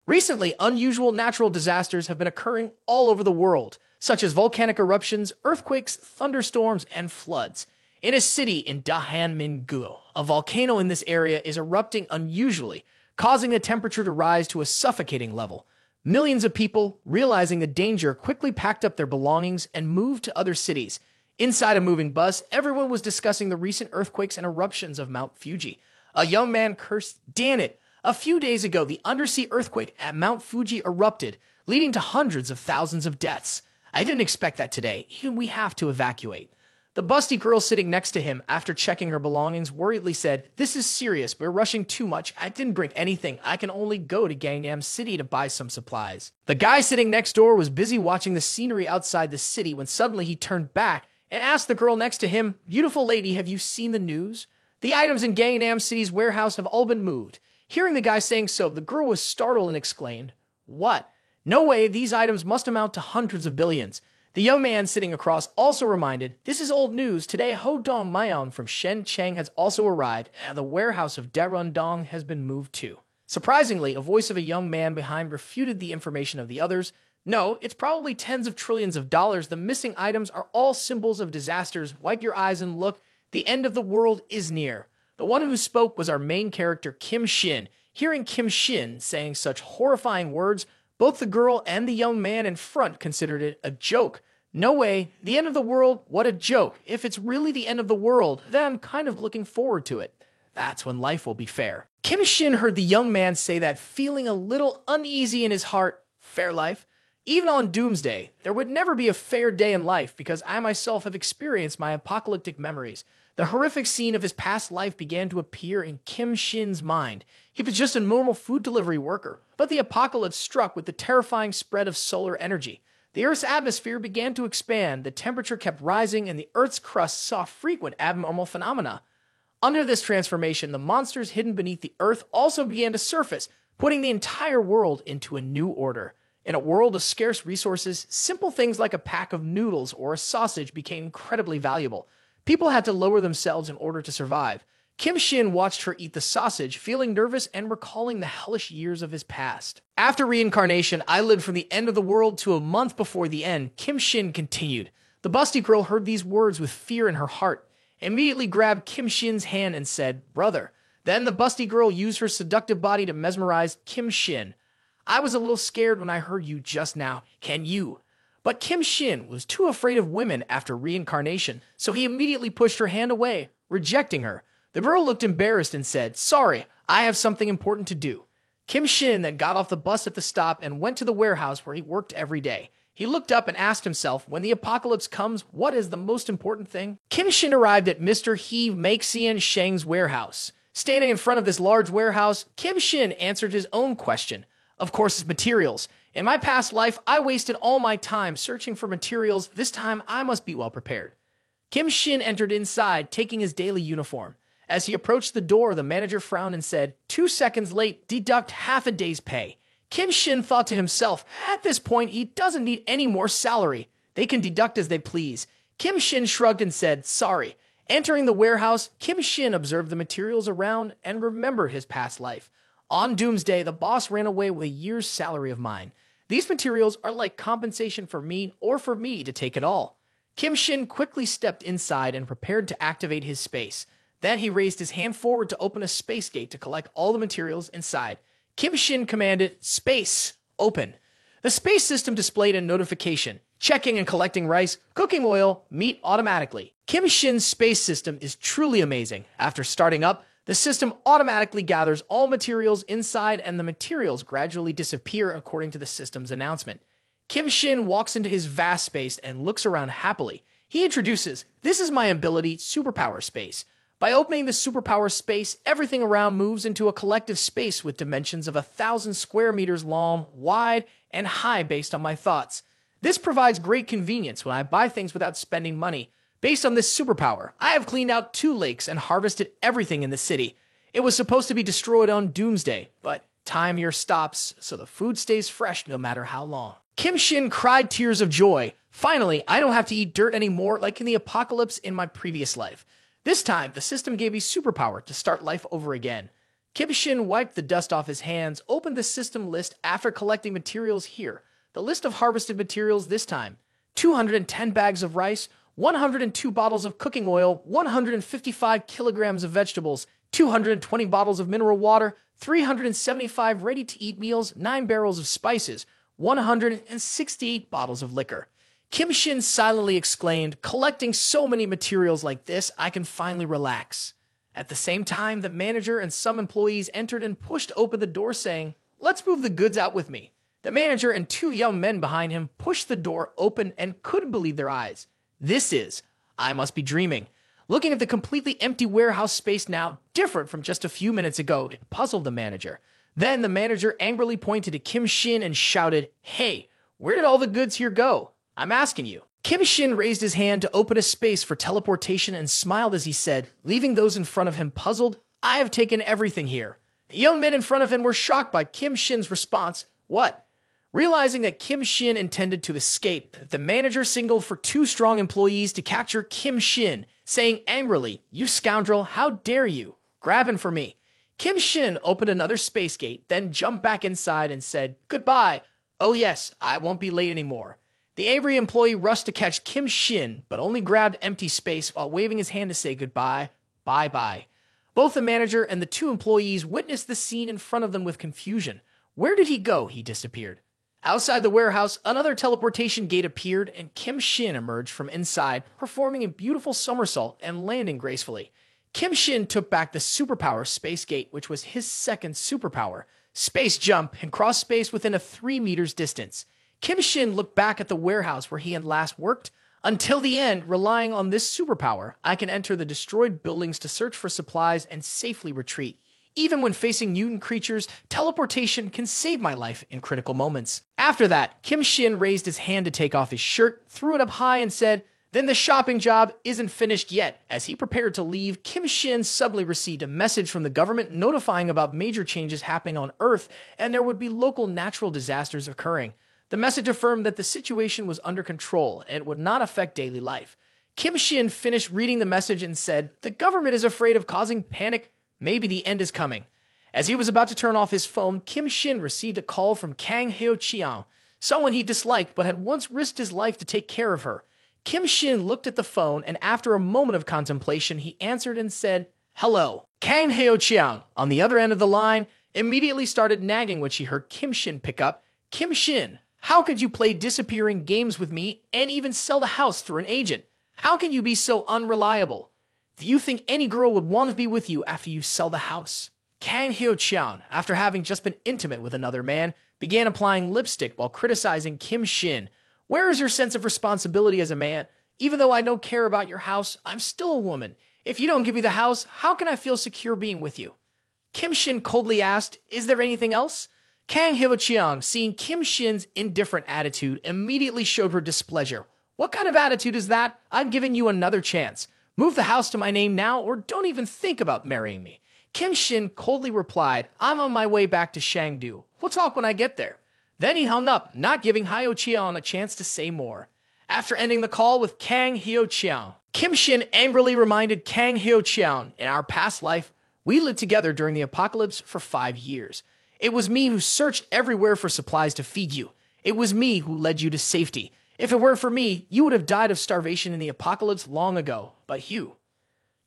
Recently, unusual natural disasters have been occurring all over the world, such as volcanic eruptions, earthquakes, thunderstorms, and floods. In a city in Dahanminguo, a volcano in this area is erupting unusually, causing the temperature to rise to a suffocating level. Millions of people, realizing the danger, quickly packed up their belongings and moved to other cities. Inside a moving bus, everyone was discussing the recent earthquakes and eruptions of Mount Fuji. A young man cursed, "Damn it! A few days ago, the undersea earthquake at Mount Fuji erupted, leading to hundreds of thousands of deaths. I didn't expect that today. We have to evacuate." The busty girl sitting next to him, after checking her belongings, worriedly said, "This is serious. We're rushing too much. I didn't bring anything. I can only go to Gangnam City to buy some supplies." The guy sitting next door was busy watching the scenery outside the city when suddenly he turned back and asked the girl next to him, "Beautiful lady, have you seen the news? The items in Gangnam City's warehouse have all been moved." Hearing the guy saying so, the girl was startled and exclaimed, "What? No way, these items must amount to hundreds of billions." The young man sitting across also reminded, "This is old news. Today, Ho Dong Mayon from Shenzhen has also arrived, and the warehouse of Darundong has been moved too." Surprisingly, a voice of a young man behind refuted the information of the others. "No, it's probably tens of trillions of dollars. The missing items are all symbols of disasters. Wipe your eyes and look. The end of the world is near." The one who spoke was our main character, Kim Shin. Hearing Kim Shin saying such horrifying words, both the girl and the young man in front considered it a joke. "No way, the end of the world? What a joke. If it's really the end of the world, then I'm kind of looking forward to it. That's when life will be fair." Kim Shin heard the young man say that, feeling a little uneasy in his heart. Fair life? Even on Doomsday, there would never be a fair day in life because I myself have experienced my apocalyptic memories. The horrific scene of his past life began to appear in Kim Shin's mind. He was just a normal food delivery worker, but the apocalypse struck with the terrifying spread of solar energy. The Earth's atmosphere began to expand, the temperature kept rising, and the Earth's crust saw frequent abnormal phenomena. Under this transformation, the monsters hidden beneath the Earth also began to surface, putting the entire world into a new order. In a world of scarce resources, simple things like a pack of noodles or a sausage became incredibly valuable. People had to lower themselves in order to survive. Kim Shin watched her eat the sausage, feeling nervous and recalling the hellish years of his past. "After reincarnation, I lived from the end of the world to a month before the end," Kim Shin continued. The busty girl heard these words with fear in her heart, immediately grabbed Kim Shin's hand and said, "Brother." Then the busty girl used her seductive body to mesmerize Kim Shin. "I was a little scared when I heard you just now. Can you?" But Kim Shin was too afraid of women after reincarnation, so he immediately pushed her hand away, rejecting her. The girl looked embarrassed and said, "Sorry, I have something important to do." Kim Shin then got off the bus at the stop and went to the warehouse where he worked every day. He looked up and asked himself, when the apocalypse comes, what is the most important thing? Kim Shin arrived at Mr. He Maxian Sheng's warehouse. Standing in front of this large warehouse, Kim Shin answered his own question. Of course, it's materials. In my past life, I wasted all my time searching for materials. This time, I must be well prepared. Kim Shin entered inside, taking his daily uniform. As he approached the door, the manager frowned and said, 2 seconds late, deduct half a day's pay." Kim Shin thought to himself, at this point, he doesn't need any more salary. They can deduct as they please. Kim Shin shrugged and said, "Sorry." Entering the warehouse, Kim Shin observed the materials around and remembered his past life. On Doomsday, the boss ran away with a year's salary of mine. These materials are like compensation for me or for me to take it all. Kim Shin quickly stepped inside and prepared to activate his space. Then he raised his hand forward to open a space gate to collect all the materials inside. Kim Shin commanded, "Space, open." The space system displayed a notification, checking and collecting rice, cooking oil, meat automatically. Kim Shin's space system is truly amazing. After starting up, the system automatically gathers all materials inside and the materials gradually disappear according to the system's announcement. Kim Shin walks into his vast space and looks around happily. He introduces, "This is my ability, Superpower Space. By opening the superpower space, everything around moves into a collective space with dimensions of 1,000 square meters long, wide, and high based on my thoughts. This provides great convenience when I buy things without spending money. Based on this superpower, I have cleaned out 2 lakes and harvested everything in the city. It was supposed to be destroyed on Doomsday, but time here stops, so the food stays fresh no matter how long." Kim Shin cried tears of joy. "Finally, I don't have to eat dirt anymore like in the apocalypse in my previous life. This time, the system gave me superpower to start life over again." Kim Shin wiped the dust off his hands, opened the system list after collecting materials here. The list of harvested materials this time: 210 bags of rice, 102 bottles of cooking oil, 155 kilograms of vegetables, 220 bottles of mineral water, 375 ready-to-eat meals, 9 barrels of spices, 168 bottles of liquor. Kim Shin silently exclaimed, "Collecting so many materials like this, I can finally relax." At the same time, the manager and some employees entered and pushed open the door, saying, "Let's move the goods out with me." The manager and 2 young men behind him pushed the door open and couldn't believe their eyes. I must be dreaming. Looking at the completely empty warehouse space now, different from just a few minutes ago, it puzzled the manager. Then the manager angrily pointed to Kim Shin and shouted, "Hey, where did all the goods here go? I'm asking you." Kim Shin raised his hand to open a space for teleportation and smiled as he said, leaving those in front of him puzzled, "I have taken everything here." The young men in front of him were shocked by Kim Shin's response. "What?" Realizing that Kim Shin intended to escape, the manager signaled for 2 strong employees to capture Kim Shin, saying angrily, "You scoundrel, how dare you? Grab him for me." Kim Shin opened another space gate, then jumped back inside and said, "Goodbye. Oh yes, I won't be late anymore." The angry employee rushed to catch Kim Shin, but only grabbed empty space while waving his hand to say goodbye. Bye-bye. Both the manager and the 2 employees witnessed the scene in front of them with confusion. Where did he go? He disappeared. Outside the warehouse, another teleportation gate appeared, and Kim Shin emerged from inside, performing a beautiful somersault and landing gracefully. Kim Shin took back the superpower Space Gate, which was his second superpower, Space Jump, and crossed space within a 3 meters distance. Kim Shin looked back at the warehouse where he had last worked. Until the end, relying on this superpower, I can enter the destroyed buildings to search for supplies and safely retreat. Even when facing mutant creatures, teleportation can save my life in critical moments. After that, Kim Shin raised his hand to take off his shirt, threw it up high, and said, "Then the shopping job isn't finished yet." As he prepared to leave, Kim Shin suddenly received a message from the government notifying about major changes happening on Earth, and there would be local natural disasters occurring. The message affirmed that the situation was under control and it would not affect daily life. Kim Shin finished reading the message and said, "The government is afraid of causing panic. Maybe the end is coming." As he was about to turn off his phone, Kim Shin received a call from Kang Hyo-cheon, someone he disliked but had once risked his life to take care of her. Kim Shin looked at the phone, and after a moment of contemplation, he answered and said, "Hello." Kang Hyo-cheon, on the other end of the line, immediately started nagging when she heard Kim Shin pick up. "Kim Shin, how could you play disappearing games with me and even sell the house through an agent? How can you be so unreliable? Do you think any girl would want to be with you after you sell the house?" Kang Hyo-cheon, after having just been intimate with another man, began applying lipstick while criticizing Kim Shin. "Where is your sense of responsibility as a man? Even though I don't care about your house, I'm still a woman. If you don't give me the house, how can I feel secure being with you?" Kim Shin coldly asked, "Is there anything else?" Kang Hyo-cheon, seeing Kim Shin's indifferent attitude, immediately showed her displeasure. "What kind of attitude is that? I'm giving you another chance. Move the house to my name now, or don't even think about marrying me." Kim Shin coldly replied, "I'm on my way back to Shangdu. We'll talk when I get there." Then he hung up, not giving Hyo-cheon a chance to say more. After ending the call with Kang Hyo-cheon, Kim Shin angrily reminded Kang Hyo-cheon, "In our past life, we lived together during the apocalypse for 5 years. It was me who searched everywhere for supplies to feed you. It was me who led you to safety. If it weren't for me, you would have died of starvation in the apocalypse long ago. But you."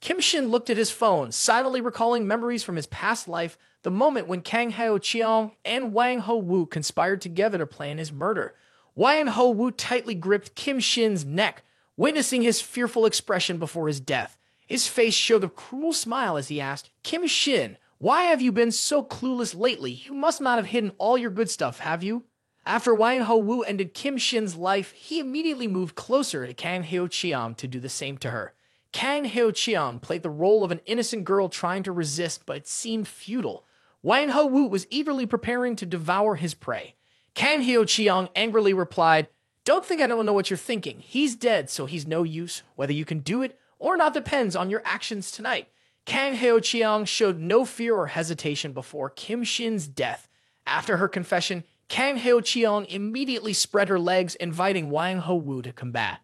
Kim Shin looked at his phone, silently recalling memories from his past life, the moment when Kang Hyo-cheon and Wang Ho-woo conspired together to plan his murder. Wang Ho-woo tightly gripped Kim Shin's neck, witnessing his fearful expression before his death. His face showed a cruel smile as he asked, "Kim Shin, why have you been so clueless lately? You must not have hidden all your good stuff, have you?" After Wang Ho-woo ended Kim Shin's life, he immediately moved closer to Kang Hyo-cheon to do the same to her. Kang Hyo-cheon played the role of an innocent girl trying to resist, but it seemed futile. Wang Ho-woo was eagerly preparing to devour his prey. Kang Hyo-cheon angrily replied, "Don't think I don't know what you're thinking. He's dead, so he's no use. Whether you can do it or not depends on your actions tonight." Kang Hyo-cheon showed no fear or hesitation before Kim Shin's death. After her confession, Kang Hyo-cheon immediately spread her legs, inviting Wang Ho-woo to combat.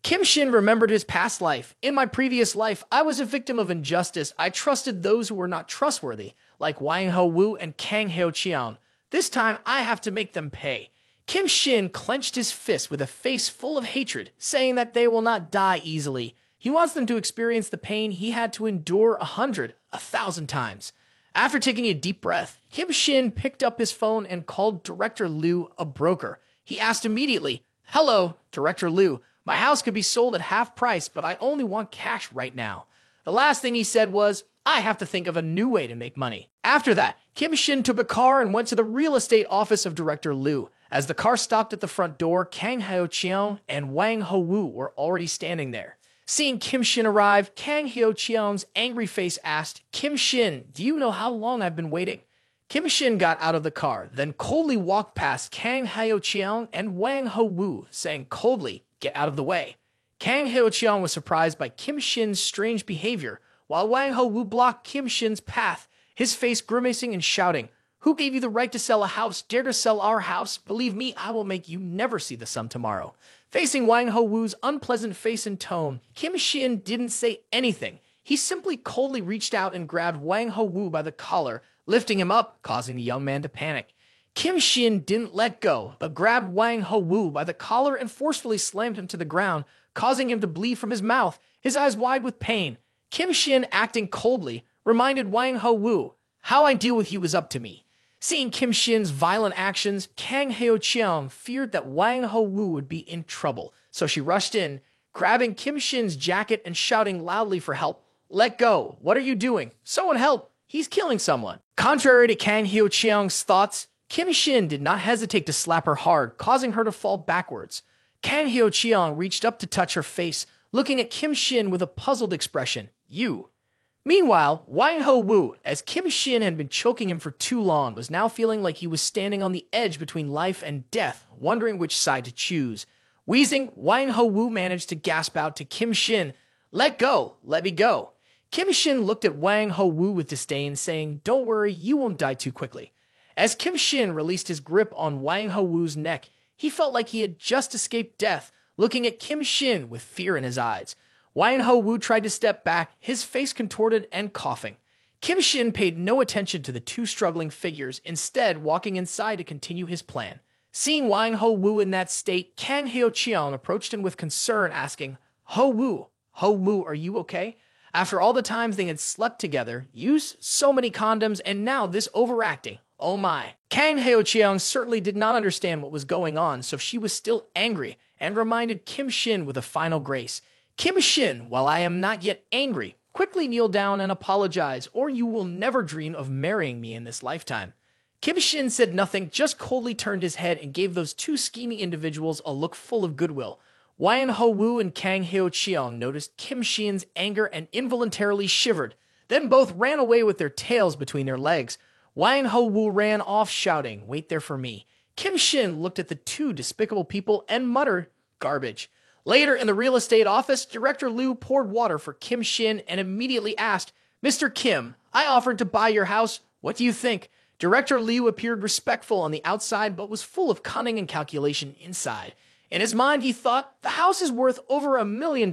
Kim Shin remembered his past life. In my previous life, I was a victim of injustice. I trusted those who were not trustworthy, like Wang Ho-woo and Kang Hyo-cheon. This time, I have to make them pay. Kim Shin clenched his fist with a face full of hatred, saying that they will not die easily. He wants them to experience the pain he had to endure 100, 1,000 times. After taking a deep breath, Kim Shin picked up his phone and called Director Liu a broker. He asked immediately, "Hello, Director Liu. My house could be sold at half price, but I only want cash right now." The last thing he said was, "I have to think of a new way to make money." After that, Kim Shin took a car and went to the real estate office of Director Liu. As the car stopped at the front door, Kang Hyo-cheon and Wang Ho-woo were already standing there. Seeing Kim Shin arrive, Kang Hyo-cheon's angry face asked, "Kim Shin, do you know how long I've been waiting?" Kim Shin got out of the car, then coldly walked past Kang Hyo-cheon and Wang Ho-woo, saying coldly, "Get out of the way." Kang Hyo-cheon was surprised by Kim Shin's strange behavior, while Wang Ho-woo blocked Kim Shin's path, his face grimacing and shouting, "Who gave you the right to sell a house? Dare to sell our house? Believe me, I will make you never see the sun tomorrow." Facing Wang Ho-woo's unpleasant face and tone, Kim Shin didn't say anything. He simply coldly reached out and grabbed Wang Ho-woo by the collar, lifting him up, causing the young man to panic. Kim Shin didn't let go, but grabbed Wang Ho-woo by the collar and forcefully slammed him to the ground, causing him to bleed from his mouth, his eyes wide with pain. Kim Shin, acting coldly, reminded Wang Ho-woo, "How I deal with you is up to me." Seeing Kim Shin's violent actions, Kang Hyo-cheon feared that Wang Ho-woo would be in trouble, so she rushed in, grabbing Kim Shin's jacket and shouting loudly for help. "Let go! What are you doing? Someone help! He's killing someone!" Contrary to Kang Hyo-cheon's thoughts, Kim Shin did not hesitate to slap her hard, causing her to fall backwards. Kang Hyo-cheon reached up to touch her face, looking at Kim Shin with a puzzled expression. "You." Meanwhile, Wang Ho-woo, as Kim Shin had been choking him for too long, was now feeling like he was standing on the edge between life and death, wondering which side to choose. Wheezing, Wang Ho-woo managed to gasp out to Kim Shin, "Let go! Let me go!" Kim Shin looked at Wang Ho-woo with disdain, saying, "Don't worry, you won't die too quickly." As Kim Shin released his grip on Wang Ho-woo's neck, he felt like he had just escaped death, looking at Kim Shin with fear in his eyes. Wang Ho-woo tried to step back, his face contorted and coughing. Kim Shin paid no attention to the two struggling figures, instead walking inside to continue his plan. Seeing Wang Ho-woo in that state, Kang Hyo-cheon approached him with concern, asking, Ho-woo, are you okay? After all the times they had slept together, used so many condoms, and now this overacting. Oh my. Kang Hyo-cheon certainly did not understand what was going on, so she was still angry, and reminded Kim Shin with a final grace. "Kim Shin, while I am not yet angry, quickly kneel down and apologize, or you will never dream of marrying me in this lifetime." Kim Shin said nothing, just coldly turned his head and gave those two scheming individuals a look full of goodwill. Wang Ho-woo and Kang Hyo-cheon noticed Kim Shin's anger and involuntarily shivered, then both ran away with their tails between their legs. Wang Ho-woo ran off shouting, "Wait there for me." Kim Shin looked at the two despicable people and muttered, "Garbage." Later, in the real estate office, Director Liu poured water for Kim Shin and immediately asked, "Mr. Kim, I offered to buy your house. What do you think?" Director Liu appeared respectful on the outside, but was full of cunning and calculation inside. In his mind, he thought, the house is worth over $1 million.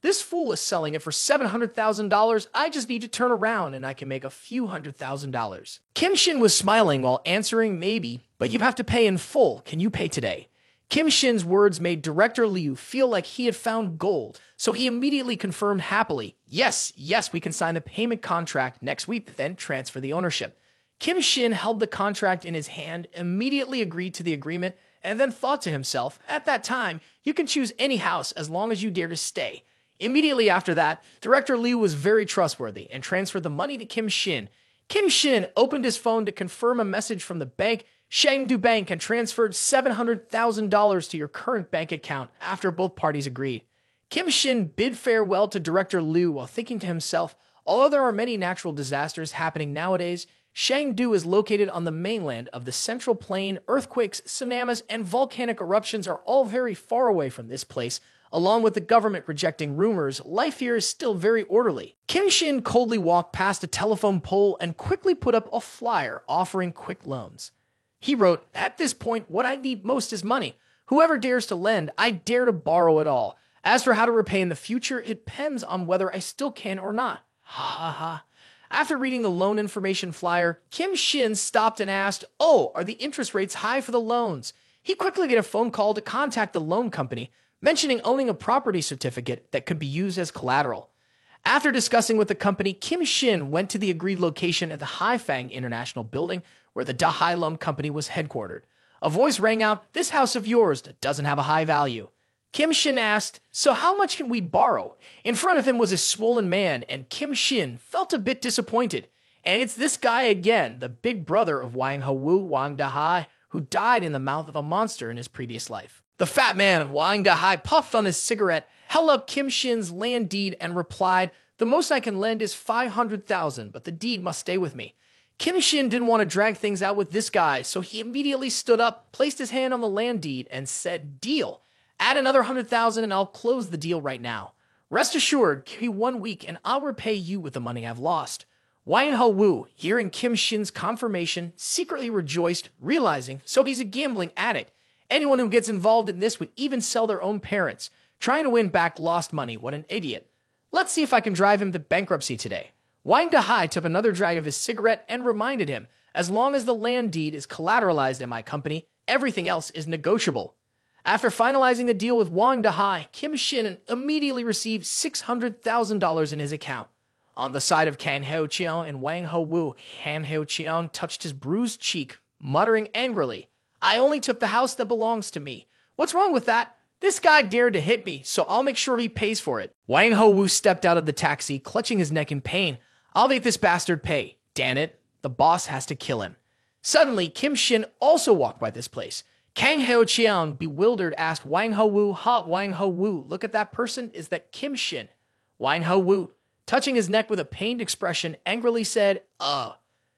This fool is selling it for $700,000. I just need to turn around and I can make a few $100,000. Kim Shin was smiling while answering, "Maybe, but you have to pay in full. Can you pay today?" Kim Shin's words made Director Liu feel like he had found gold, so he immediately confirmed happily, Yes, we can sign the payment contract next week, then transfer the ownership." Kim Shin held the contract in his hand, immediately agreed to the agreement, and then thought to himself, "At that time, you can choose any house as long as you dare to stay." Immediately after that, Director Liu was very trustworthy and transferred the money to Kim Shin. Kim Shin opened his phone to confirm a message from the bank. Shangdu Bank had transferred $700,000 to your current bank account after both parties agreed. Kim Shin bid farewell to Director Liu while thinking to himself, although there are many natural disasters happening nowadays, Shangdu is located on the mainland of the Central Plain. Earthquakes, tsunamis, and volcanic eruptions are all very far away from this place. Along with the government rejecting rumors, life here is still very orderly. Kim Shin coldly walked past a telephone pole and quickly put up a flyer offering quick loans. He wrote, "At this point, what I need most is money. Whoever dares to lend, I dare to borrow it all. As for how to repay in the future, it depends on whether I still can or not. Ha ha ha. After reading the loan information flyer, Kim Shin stopped and asked, "Oh, are the interest rates high for the loans?" He quickly got a phone call to contact the loan company, mentioning owning a property certificate that could be used as collateral. After discussing with the company, Kim Shin went to the agreed location at the Haifang International Building where the Dahai Loan Company was headquartered. A voice rang out, "This house of yours doesn't have a high value." Kim Shin asked, "So how much can we borrow?" In front of him was a swollen man, and Kim Shin felt a bit disappointed. And it's this guy again, the big brother of Wang Hou, Wang Dahai, who died in the mouth of a monster in his previous life. The fat man, Wang Dahai, puffed on his cigarette, held up Kim Shin's land deed, and replied, "The most I can lend is 500,000, but the deed must stay with me." Kim Shin didn't want to drag things out with this guy, so he immediately stood up, placed his hand on the land deed, and said, "Deal. Add another 100,000 and I'll close the deal right now. Rest assured, give me 1 week and I'll repay you with the money I've lost." Wang Hou, hearing Kim Shin's confirmation, secretly rejoiced, realizing, so he's a gambling addict. Anyone who gets involved in this would even sell their own parents. Trying to win back lost money, what an idiot. Let's see if I can drive him to bankruptcy today. Wang Dahai took another drag of his cigarette and reminded him, as long as the land deed is collateralized in my company, everything else is negotiable. After finalizing the deal with Wang Dahai, Kim Shin immediately received $600,000 in his account. On the side of Kan Heo Cheong and Wang Hou, Han Heo Cheong touched his bruised cheek, muttering angrily, "I only took the house that belongs to me. What's wrong with that? This guy dared to hit me, so I'll make sure he pays for it." Wang Hou stepped out of the taxi, clutching his neck in pain. "I'll make this bastard pay. Damn it, the boss has to kill him." Suddenly, Kim Shin also walked by this place. Kang Heo Cheong, bewildered, asked Wang Hou, Wang Hou, look at that person? Is that Kim Shin?" Wang Hou, touching his neck with a pained expression, angrily said,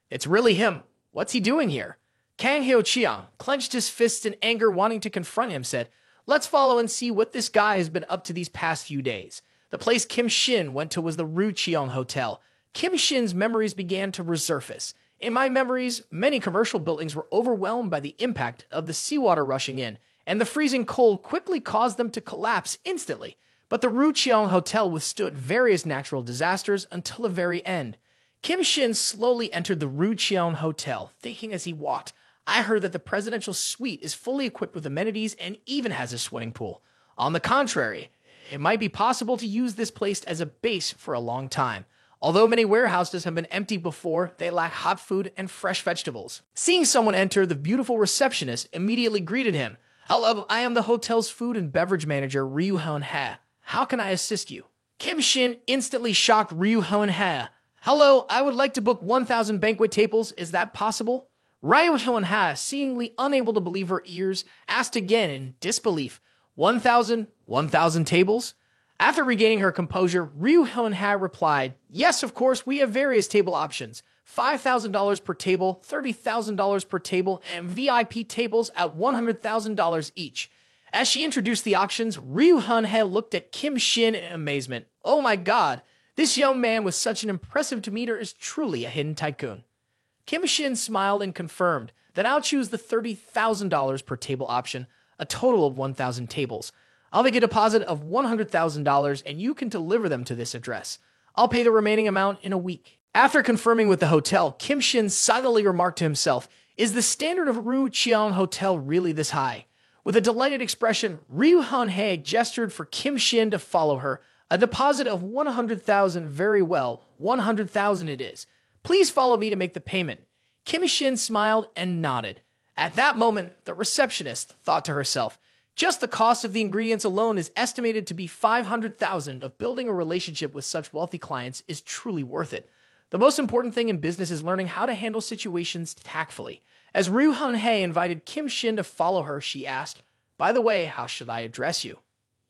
It's really him. What's he doing here?" Kang Heo Cheong clenched his fists in anger, wanting to confront him, said, "Let's follow and see what this guy has been up to these past few days." The place Kim Shin went to was the Ru Cheong Hotel. Kim Shin's memories began to resurface. "In my memories, many commercial buildings were overwhelmed by the impact of the seawater rushing in, and the freezing cold quickly caused them to collapse instantly. But the Ru Cheong Hotel withstood various natural disasters until the very end." Kim Shin slowly entered the Ru Cheong Hotel, thinking as he walked, "I heard that the presidential suite is fully equipped with amenities and even has a swimming pool. On the contrary, it might be possible to use this place as a base for a long time. Although many warehouses have been empty before, they lack hot food and fresh vegetables." Seeing someone enter, the beautiful receptionist immediately greeted him. "Hello, I am the hotel's food and beverage manager, Ryu Hoon Ha. How can I assist you?" Kim Shin instantly shocked Ryu Hoon Ha. "Hello, I would like to book 1,000 banquet tables. Is that possible?" Ryu Hoon Ha, seemingly unable to believe her ears, asked again in disbelief, 1,000 tables?" After regaining her composure, Ryu Hoon Ha replied, "Yes, of course, we have various table options. $5,000 per table, $30,000 per table, and VIP tables at $100,000 each." As she introduced the options, Ryu Hoon Ha looked at Kim Shin in amazement. "Oh my god, this young man with such an impressive demeanor is truly a hidden tycoon." Kim Shin smiled and confirmed that I'll choose the $30,000 per table option, a total of 1,000 tables. I'll make a deposit of $100,000 and you can deliver them to this address. I'll pay the remaining amount in a week. After confirming with the hotel, Kim Shin silently remarked to himself, "Is the standard of Ru Cheong Hotel really this high?" With a delighted expression, Ryu Hoon Ha gestured for Kim Shin to follow her. "A deposit of 100,000, very well, 100,000 it is. Please follow me to make the payment." Kim Shin smiled and nodded. At that moment, the receptionist thought to herself, "Just the cost of the ingredients alone is estimated to be 500,000. Of building a relationship with such wealthy clients is truly worth it. The most important thing in business is learning how to handle situations tactfully." As Ryu Hoon Ha invited Kim Shin to follow her, she asked, "By the way, how should I address you?"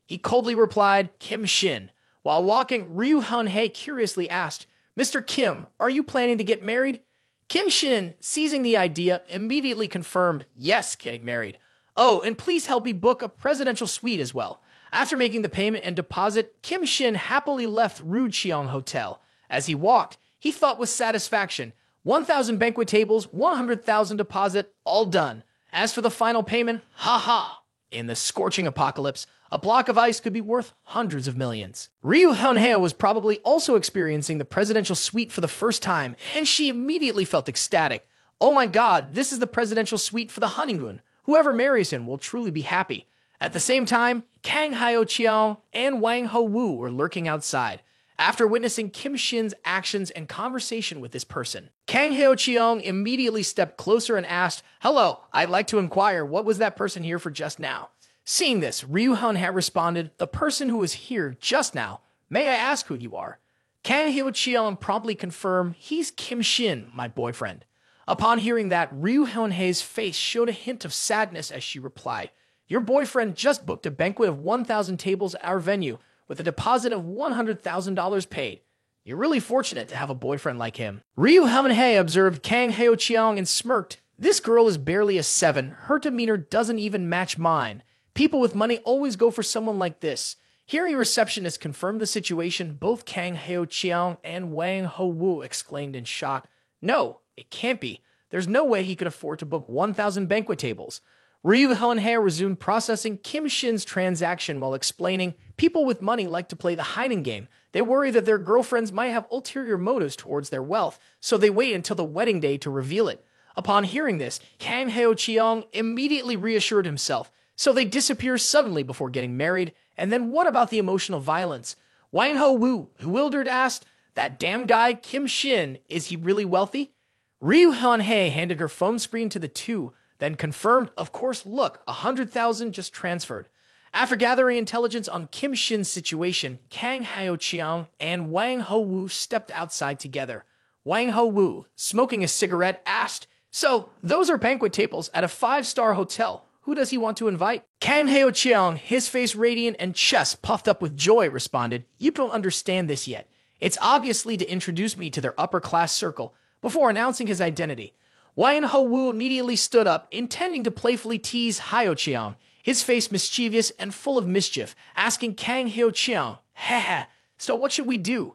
He coldly replied, "Kim Shin." While walking, Ryu Hoon Ha curiously asked, "Mr. Kim, are you planning to get married?" Kim Shin, seizing the idea, immediately confirmed, "Yes, getting married. Oh, and please help me book a presidential suite as well." After making the payment and deposit, Kim Shin happily left Ru Cheong Hotel. As he walked, he thought with satisfaction, 1,000 banquet tables, 100,000 deposit, all done. As for the final payment, ha ha, In the scorching apocalypse, a block of ice could be worth hundreds of millions. Ryu Hyunhye was probably also experiencing the presidential suite for the first time, and she immediately felt ecstatic. Oh my god, this is the presidential suite for the honeymoon. Whoever marries him will truly be happy. At the same time, Kang Hyo-cheong and Wang Ho-woo were lurking outside. After witnessing Kim Shin's actions and conversation with this person, Kang Hyo-cheong immediately stepped closer and asked, "Hello, I'd like to inquire what was that person here for just now?" Seeing this, Ryu Hyunhye responded, "The person who was here just now. May I ask who you are?" Kang Hyo-cheong promptly confirmed, "He's Kim Shin, my boyfriend." Upon hearing that, Ryu Hyunhye's face showed a hint of sadness as she replied, "Your boyfriend just booked a banquet of 1,000 tables at our venue with a deposit of $100,000 paid. You're really fortunate to have a boyfriend like him." Ryu Hyunhye observed Kang Hyo-cheong and smirked. "This girl is barely a 7. Her demeanor doesn't even match mine. People with money always go for someone like this." Hearing a receptionist confirm the situation, both Kang Hyo-cheong and Wang Ho-woo exclaimed in shock, "No, it can't be. There's no way he could afford to book 1,000 banquet tables." Ryu Hyunhye resumed processing Kim Shin's transaction while explaining, "People with money like to play the hiding game. They worry that their girlfriends might have ulterior motives towards their wealth, so they wait until the wedding day to reveal it." Upon hearing this, Kang Hyo-cheong immediately reassured himself. So they disappear suddenly before getting married, and then what about the emotional violence? Wang Ho-woo, bewildered, asked, "That damn guy, Kim Shin, is he really wealthy?" Ryu Hyunhye handed her phone screen to the two, then confirmed, "Of course, look, 100,000 just transferred." After gathering intelligence on Kim Shin's situation, Kang Hyo-cheong and Wang Ho-woo stepped outside together. Wang Ho-woo, smoking a cigarette, asked, "So, those are banquet tables at a 5-star hotel. Who does he want to invite?" Kang Hyo-cheong, his face radiant and chest puffed up with joy, responded, "You don't understand this yet. It's obviously to introduce me to their upper-class circle," before announcing his identity. Wang Ho-woo immediately stood up, intending to playfully tease Hyo-cheong, his face mischievous and full of mischief, asking Kang Hyo-cheong, "Haha, so what should we do?"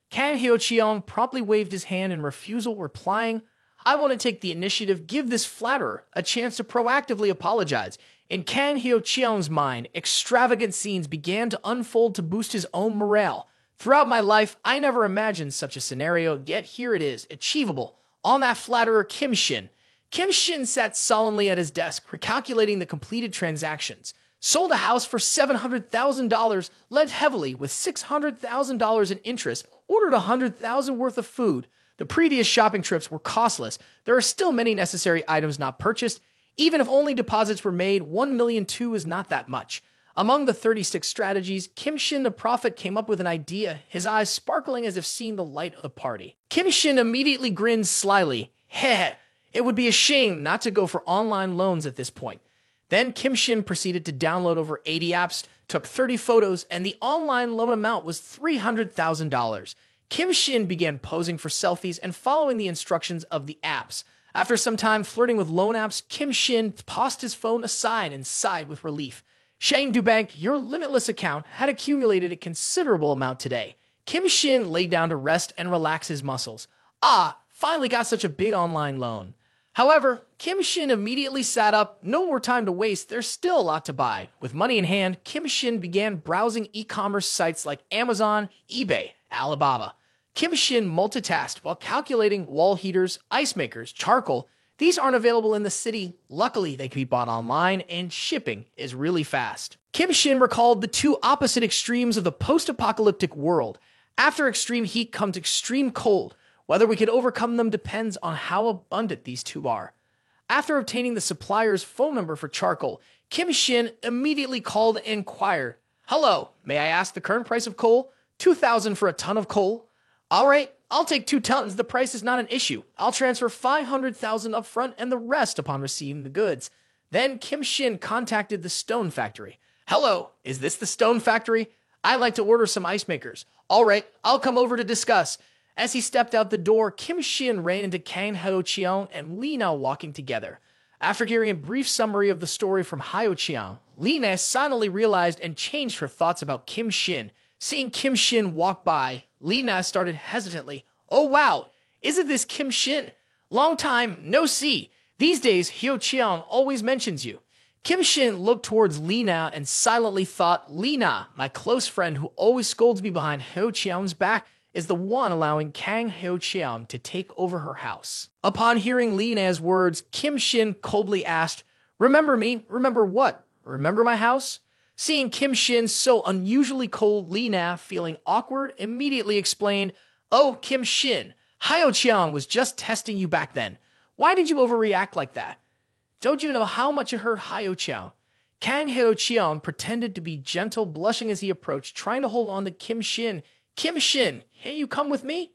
Kang Hyo-cheong promptly waved his hand in refusal, replying, "I want to take the initiative, give this flatterer a chance to proactively apologize." In Kang Hyo-cheong's mind, extravagant scenes began to unfold to boost his own morale. "Throughout my life, I never imagined such a scenario, yet here it is, achievable. On that flatterer, Kim Shin." Kim Shin sat solemnly at his desk, recalculating the completed transactions. Sold a house for $700,000, lent heavily with $600,000 in interest, ordered $100,000 worth of food. The previous shopping trips were costless. There are still many necessary items not purchased. Even if only deposits were made, $1,000,002 is not that much. Among the 36 strategies, Kim Shin the prophet came up with an idea, his eyes sparkling as if seeing the light of the party. Kim Shin immediately grinned slyly. "Heh, it would be a shame not to go for online loans at this point." Then Kim Shin proceeded to download over 80 apps, took 30 photos, and the online loan amount was $300,000. Kim Shin began posing for selfies and following the instructions of the apps. After some time flirting with loan apps, Kim Shin tossed his phone aside and sighed with relief. "Shane Dubank, your limitless account had accumulated a considerable amount today." Kim Shin lay down to rest and relax his muscles. "Ah, finally got such a big online loan." However, Kim Shin immediately sat up. No more time to waste, there's still a lot to buy. With money in hand, Kim Shin began browsing e-commerce sites like Amazon, eBay, Alibaba. Kim Shin multitasked while calculating wall heaters, ice makers, charcoal. These aren't available in the city. Luckily, they can be bought online, and shipping is really fast. Kim Shin recalled the two opposite extremes of the post-apocalyptic world. After extreme heat comes extreme cold. Whether we can overcome them depends on how abundant these two are. After obtaining the supplier's phone number for charcoal, Kim Shin immediately called and inquired, "Hello, may I ask the current price of coal? 2,000 for a ton of coal." "All right, I'll take 2 tons. The price is not an issue. I'll transfer 500,000 up front and the rest upon receiving the goods." Then Kim Shin contacted the stone factory. "Hello, is this the stone factory? I'd like to order some ice makers." "All right, I'll come over to discuss." As he stepped out the door, Kim Shin ran into Kang Hyo-cheong and Lee Na walking together. After hearing a brief summary of the story from Hyo-cheong, Lee Na suddenly realized and changed her thoughts about Kim Shin. Seeing Kim Shin walk by, Lee Na started hesitantly, "Oh wow, isn't this Kim Shin? Long time, no see. These days, Hyo-cheong always mentions you." Kim Shin looked towards Li Na and silently thought, Li Na, my close friend who always scolds me behind Heo Qiao's back, is the one allowing Kang Heo Qiao to take over her house. Upon hearing Li Na's words, Kim Shin coldly asked, remember me? Remember what? Remember my house? Seeing Kim Shin so unusually cold, Li Na, feeling awkward, immediately explained, oh, Kim Shin, Heo Qiao was just testing you back then. Why did you overreact like that? Don't you know how much it hurt Heo Qiao? Kang Heo Qiao pretended to be gentle, blushing as he approached, trying to hold on to Kim Shin. Kim Shin, hey, you come with me?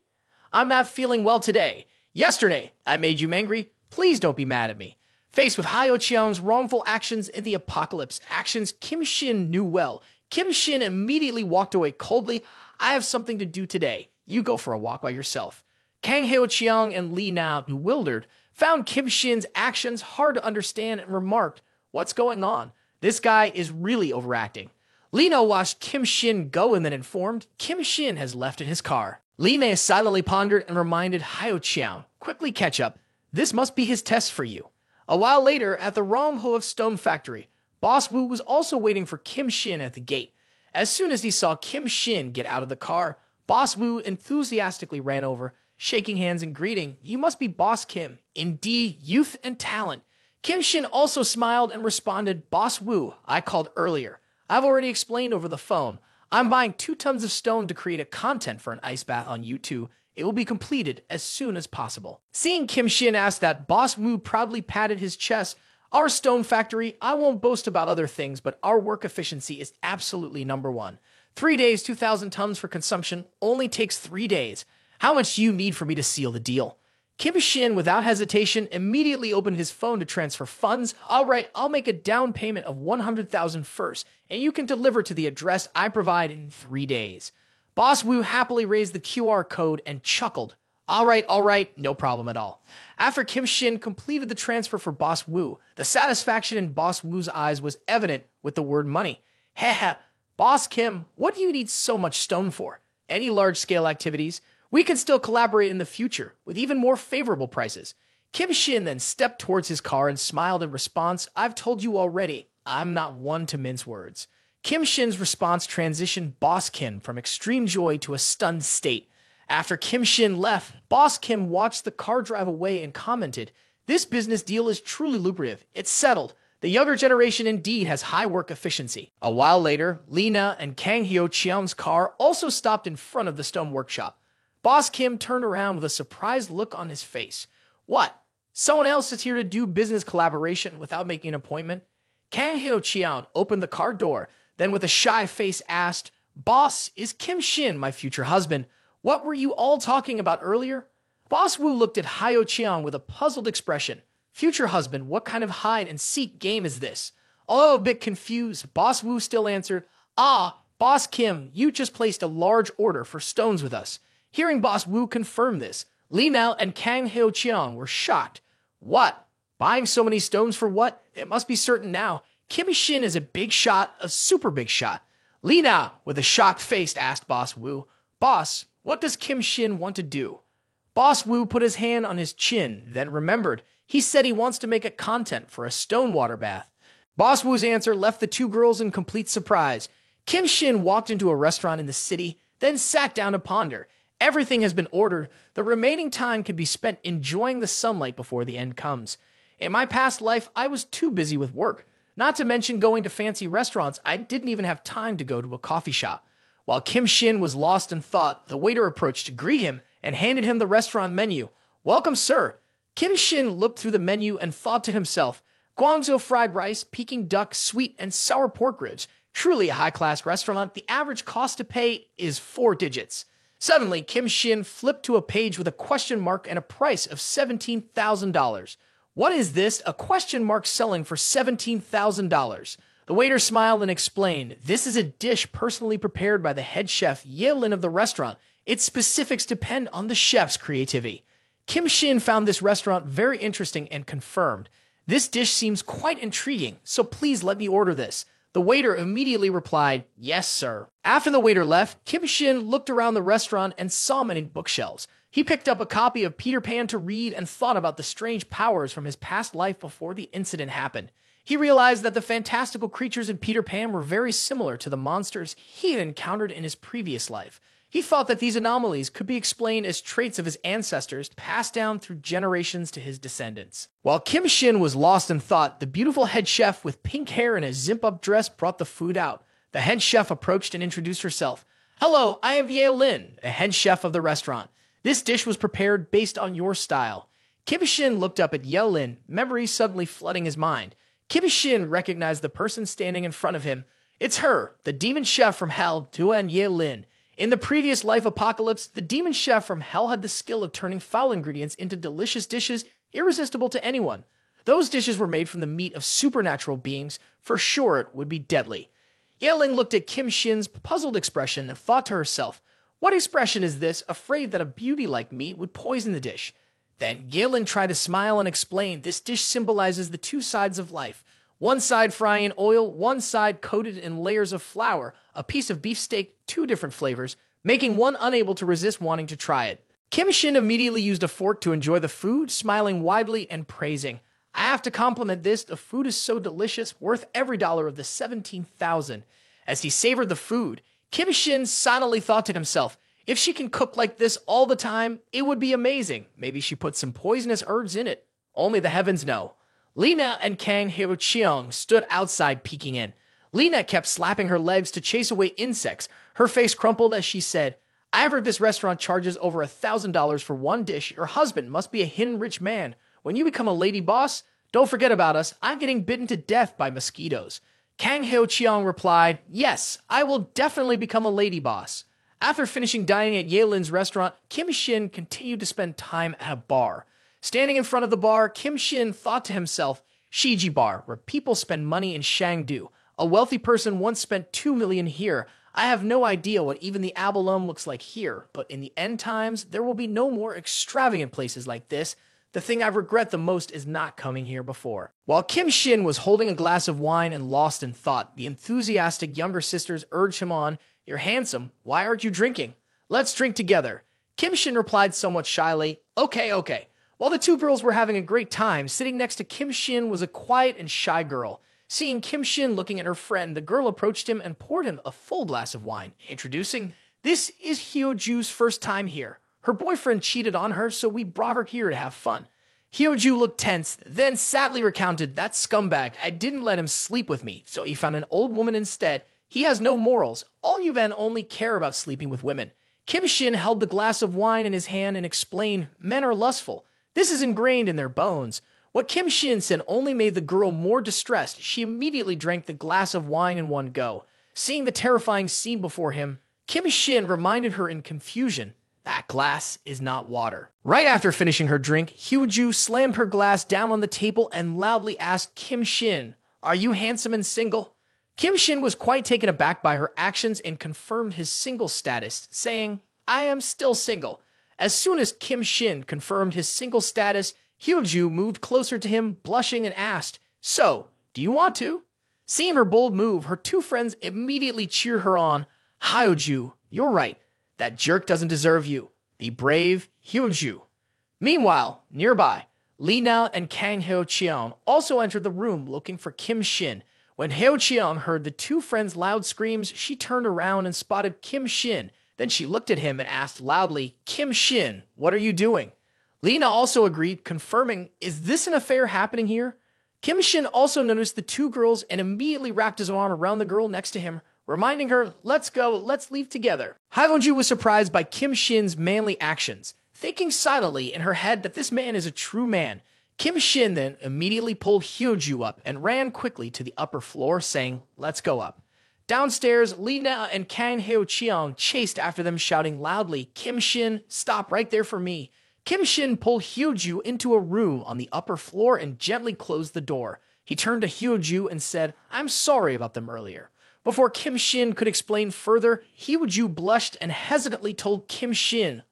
I'm not feeling well today. Yesterday, I made you angry. Please don't be mad at me. Faced with Heo Qiao's wrongful actions in the apocalypse, actions Kim Shin knew well, Kim Shin immediately walked away coldly. I have something to do today. You go for a walk by yourself. Kang Heo Qiao and Li Na, bewildered, found Kim Shin's actions hard to understand and remarked, what's going on? This guy is really overacting. Li Na watched Kim Shin go and then informed, Kim Shin has left in his car. Li Na silently pondered and reminded Heo Qiao, quickly catch up. This must be his test for you. A while later, at the Rongho Stone Factory, Boss Wu was also waiting for Kim Shin at the gate. As soon as he saw Kim Shin get out of the car, Boss Wu enthusiastically ran over, shaking hands and greeting, you must be Boss Kim. Indeed, youth and talent. Kim Shin also smiled and responded, Boss Wu, I called earlier. I've already explained over the phone. I'm buying 2 tons of stone to create a content for an ice bath on YouTube. It will be completed as soon as possible. Seeing Kim Shin ask that, Boss Wu proudly patted his chest. Our stone factory, I won't boast about other things, but our work efficiency is absolutely #1. 3 days, 2,000 tons for consumption only takes 3 days. How much do you need for me to seal the deal? Kim Shin, without hesitation, immediately opened his phone to transfer funds. All right, I'll make a down payment of 100,000 first, and you can deliver to the address I provide in 3 days. Boss Wu happily raised the QR code and chuckled. All right, no problem at all. After Kim Shin completed the transfer for Boss Wu, the satisfaction in Boss Wu's eyes was evident with the word money. Heh, Boss Kim, what do you need so much stone for? Any large-scale activities? We can still collaborate in the future with even more favorable prices. Kim Shin then stepped towards his car and smiled in response. I've told you already, I'm not one to mince words. Kim Shin's response transitioned Boss Kim from extreme joy to a stunned state. After Kim Shin left, Boss Kim watched the car drive away and commented, this business deal is truly lucrative. It's settled. The younger generation indeed has high work efficiency. A while later, Li Na and Kang Heo Qiao's car also stopped in front of the stone workshop. Boss Kim turned around with a surprised look on his face. What? Someone else is here to do business collaboration without making an appointment? Kang Heo Qiao opened the car door, then with a shy face asked, Boss, is Kim Shin my future husband? What were you all talking about earlier? Boss Wu looked at Heo Qiao with a puzzled expression. Future husband, what kind of hide-and-seek game is this? Although a bit confused, Boss Wu still answered, Boss Kim, you just placed a large order for stones with us. Hearing Boss Wu confirm this, Li Na and Kang Heo Qiao were shocked. What? Buying so many stones for what? It must be certain now. Kim Shin is a big shot, a super big shot. Li Na, with a shocked face, asked Boss Wu, Boss, what does Kim Shin want to do? Boss Wu put his hand on his chin, then remembered. He said he wants to make a content for a stone water bath. Boss Wu's answer left the 2 girls in complete surprise. Kim Shin walked into a restaurant in the city, then sat down to ponder. Everything has been ordered. The remaining time can be spent enjoying the sunlight before the end comes. In my past life, I was too busy with work. Not to mention going to fancy restaurants, I didn't even have time to go to a coffee shop. While Kim Shin was lost in thought, the waiter approached to greet him and handed him the restaurant menu. Welcome, sir. Kim Shin looked through the menu and thought to himself, Guangzhou fried rice, Peking duck, sweet and sour pork ribs. Truly a high-class restaurant. The average cost to pay is 4 digits. Suddenly, Kim Shin flipped to a page with a question mark and a price of $17,000. What is this? A question mark selling for $17,000. The waiter smiled and explained, this is a dish personally prepared by the head chef Ye Lin of the restaurant. Its specifics depend on the chef's creativity. Kim Shin found this restaurant very interesting and confirmed, this dish seems quite intriguing, so please let me order this. The waiter immediately replied, yes, sir. After the waiter left, Kim Shin looked around the restaurant and saw many bookshelves. He picked up a copy of Peter Pan to read and thought about the strange powers from his past life before the incident happened. He realized that the fantastical creatures in Peter Pan were very similar to the monsters he had encountered in his previous life. He thought that these anomalies could be explained as traits of his ancestors passed down through generations to his descendants. While Kim Shin was lost in thought, the beautiful head chef with pink hair and a zip-up dress brought the food out. The head chef approached and introduced herself. "Hello, I am Ye Lin, a head chef of the restaurant. This dish was prepared based on your style." Kim Shin looked up at Ye Lin, memories suddenly flooding his mind. Kim Shin recognized the person standing in front of him. It's her, the demon chef from Hell, Duan Ye Lin. In the previous life apocalypse, the demon chef from Hell had the skill of turning foul ingredients into delicious dishes irresistible to anyone. Those dishes were made from the meat of supernatural beings. For sure it would be deadly. Ye Lin looked at Kim Shin's puzzled expression and thought to herself, what expression is this, afraid that a beauty like me would poison the dish? Then Ye Lin tried to smile and explain this dish symbolizes the two sides of life. One side frying in oil, one side coated in layers of flour, a piece of beefsteak, two different flavors, making one unable to resist wanting to try it. Kim Shin immediately used a fork to enjoy the food, smiling widely and praising. I have to compliment this, the food is so delicious, worth every dollar of the 17,000. As he savored the food, Kim Shin silently thought to himself, if she can cook like this all the time, it would be amazing. Maybe she put some poisonous herbs in it. Only the heavens know. Lina and Kang Heo-cheong stood outside peeking in. Lina kept slapping her legs to chase away insects. Her face crumpled as she said, I have heard this restaurant charges over $1,000 for one dish. Your husband must be a hidden rich man. When you become a lady boss, don't forget about us. I'm getting bitten to death by mosquitoes. Kang Heo-cheong replied, yes, I will definitely become a lady boss. After finishing dining at Ye Lin's restaurant, Kim Shin continued to spend time at a bar. Standing in front of the bar, Kim Shin thought to himself, Shiji Bar, where people spend money in Shangdu. A wealthy person once spent 2 million here. I have no idea what even the abalone looks like here, but in the end times, there will be no more extravagant places like this. The thing I regret the most is not coming here before. While Kim Shin was holding a glass of wine and lost in thought, the enthusiastic younger sisters urged him on, You're handsome. Why aren't you drinking? Let's drink together. Kim Shin replied somewhat shyly, Okay. While the two girls were having a great time, sitting next to Kim Shin was a quiet and shy girl. Seeing Kim Shin looking at her friend, the girl approached him and poured him a full glass of wine, introducing, This is Hyo-ju's first time here. Her boyfriend cheated on her, so we brought her here to have fun. Hyo-ju looked tense, then sadly recounted, That scumbag, I didn't let him sleep with me, so he found an old woman instead. He has no morals. All you men only care about sleeping with women. Kim Shin held the glass of wine in his hand and explained, Men are lustful. This is ingrained in their bones. What Kim Shin said only made the girl more distressed. She immediately drank the glass of wine in one go. Seeing the terrifying scene before him, Kim Shin reminded her in confusion, That glass is not water. Right after finishing her drink, Hyo-ju slammed her glass down on the table and loudly asked Kim Shin, Are you handsome and single? Kim Shin was quite taken aback by her actions and confirmed his single status, saying, I am still single. As soon as Kim Shin confirmed his single status, Hyo-ju moved closer to him, blushing, and asked, So, do you want to? Seeing her bold move, her two friends immediately cheered her on. Hyo-ju, you're right. That jerk doesn't deserve you. Be brave, Hyo-ju. Meanwhile, nearby, Lina and Kang Heo-cheong also entered the room looking for Kim Shin. When Heo-cheong heard the two friends' loud screams, she turned around and spotted Kim Shin. Then she looked at him and asked loudly, Kim Shin, what are you doing? Lina also agreed, confirming, Is this an affair happening here? Kim Shin also noticed the two girls and immediately wrapped his arm around the girl next to him, reminding her, Let's go, let's leave together. Hyo-ju was surprised by Kim Shin's manly actions, thinking silently in her head that this man is a true man. Kim Shin then immediately pulled Hyo-ju up and ran quickly to the upper floor, saying, Let's go up. Downstairs, Lina and Kang Heo-cheong chased after them, shouting loudly, Kim Shin, stop right there for me. Kim Shin pulled Hyo-ju into a room on the upper floor and gently closed the door. He turned to Hyo-ju and said, I'm sorry about them earlier. Before Kim Shin could explain further, Hyo-ju blushed and hesitantly told Kim Shin,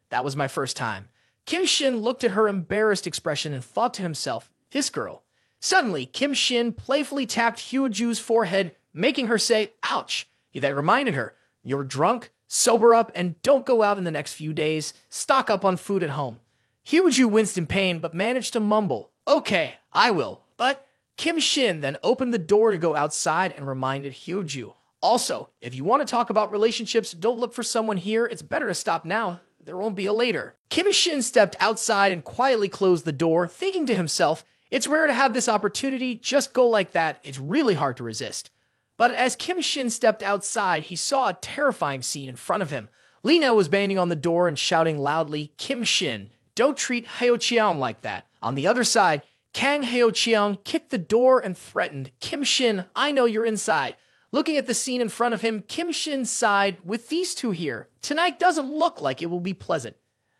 that was my first time. Kim Shin looked at her embarrassed expression and thought to himself, This girl. Suddenly, Kim Shin playfully tapped Hyo-ju's forehead, making her say, Ouch. He then reminded her, You're drunk, sober up, and don't go out in the next few days. Stock up on food at home. Hyo-ju winced in pain, but managed to mumble, Okay, I will, but Kim Shin then opened the door to go outside and reminded Hyoju, also, if you want to talk about relationships, don't look for someone here. It's better to stop now. There won't be a later. Kim Shin stepped outside and quietly closed the door, thinking to himself, it's rare to have this opportunity. Just go like that. It's really hard to resist. But as Kim Shin stepped outside, he saw a terrifying scene in front of him. Lena was banging on the door and shouting loudly, Kim Shin, don't treat Hyo-cheon like that. On the other side, Kang Hyo-cheon kicked the door and threatened, Kim Shin, I know you're inside. Looking at the scene in front of him, Kim Shin sighed, with these two here, tonight doesn't look like it will be pleasant.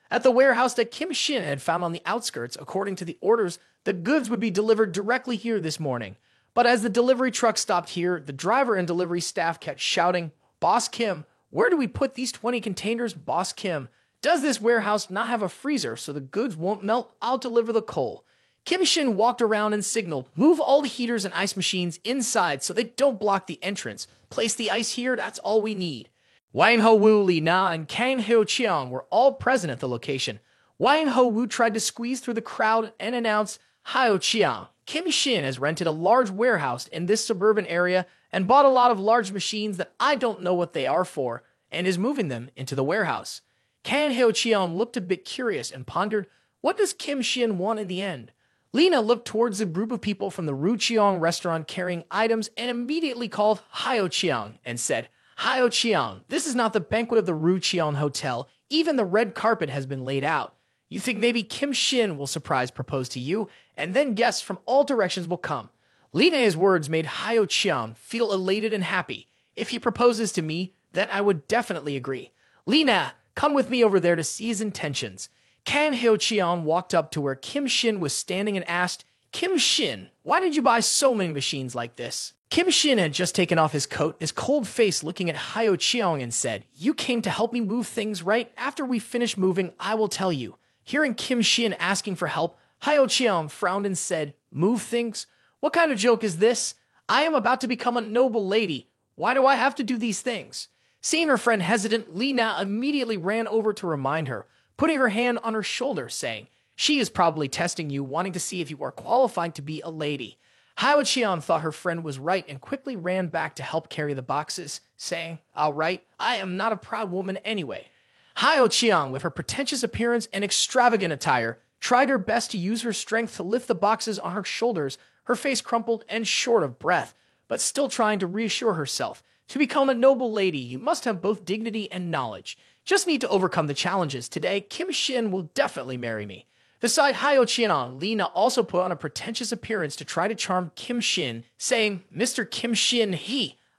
At the warehouse that Kim Shin had found on the outskirts, according to the orders, the goods would be delivered directly here this morning. But as the delivery truck stopped here, the driver and delivery staff kept shouting, Boss Kim, where do we put these 20 containers, Boss Kim? Does this warehouse not have a freezer so the goods won't melt? I'll deliver the coal. Kim Shin walked around and signaled, move all the heaters and ice machines inside so they don't block the entrance. Place the ice here, that's all we need. Wang Ho-woo, Li Na, and Kang Hyo-cheon were all present at the location. Wang Ho-woo tried to squeeze through the crowd and announced, Hyo-cheon, Kim Shin has rented a large warehouse in this suburban area and bought a lot of large machines that I don't know what they are for, and is moving them into the warehouse. Kang Hyo-cheon looked a bit curious and pondered, what does Kim Shin want in the end? Lena looked towards the group of people from the Rucheong restaurant carrying items and immediately called Hyo-cheon and said, Hyo-cheon, this is not the banquet of the Rucheong Hotel. Even the red carpet has been laid out. You think maybe Kim Shin will surprise propose to you, and then guests from all directions will come. Lena's words made Hyo-cheon feel elated and happy. If he proposes to me, then I would definitely agree. Lena, come with me over there to see his intentions. Kang Hyo-cheon walked up to where Kim Shin was standing and asked, Kim Shin, why did you buy so many machines like this? Kim Shin had just taken off his coat, his cold face looking at Hyo-cheon and said, you came to help me move things, right? After we finish moving, I will tell you. Hearing Kim Shin asking for help, Hyo-cheon frowned and said, move things? What kind of joke is this? I am about to become a noble lady. Why do I have to do these things? Seeing her friend hesitant, Lena immediately ran over to remind her, putting her hand on her shoulder, saying, she is probably testing you, wanting to see if you are qualified to be a lady. Hyo-cheon thought her friend was right and quickly ran back to help carry the boxes, saying, all right, I am not a proud woman anyway. Hyo-cheon, with her pretentious appearance and extravagant attire, tried her best to use her strength to lift the boxes on her shoulders, her face crumpled and short of breath, but still trying to reassure herself. To become a noble lady, you must have both dignity and knowledge. Just need to overcome the challenges. Today, Kim Shin will definitely marry me. Beside Hyo-cheon, Lena also put on a pretentious appearance to try to charm Kim Shin, saying, Mr. Kim Shin,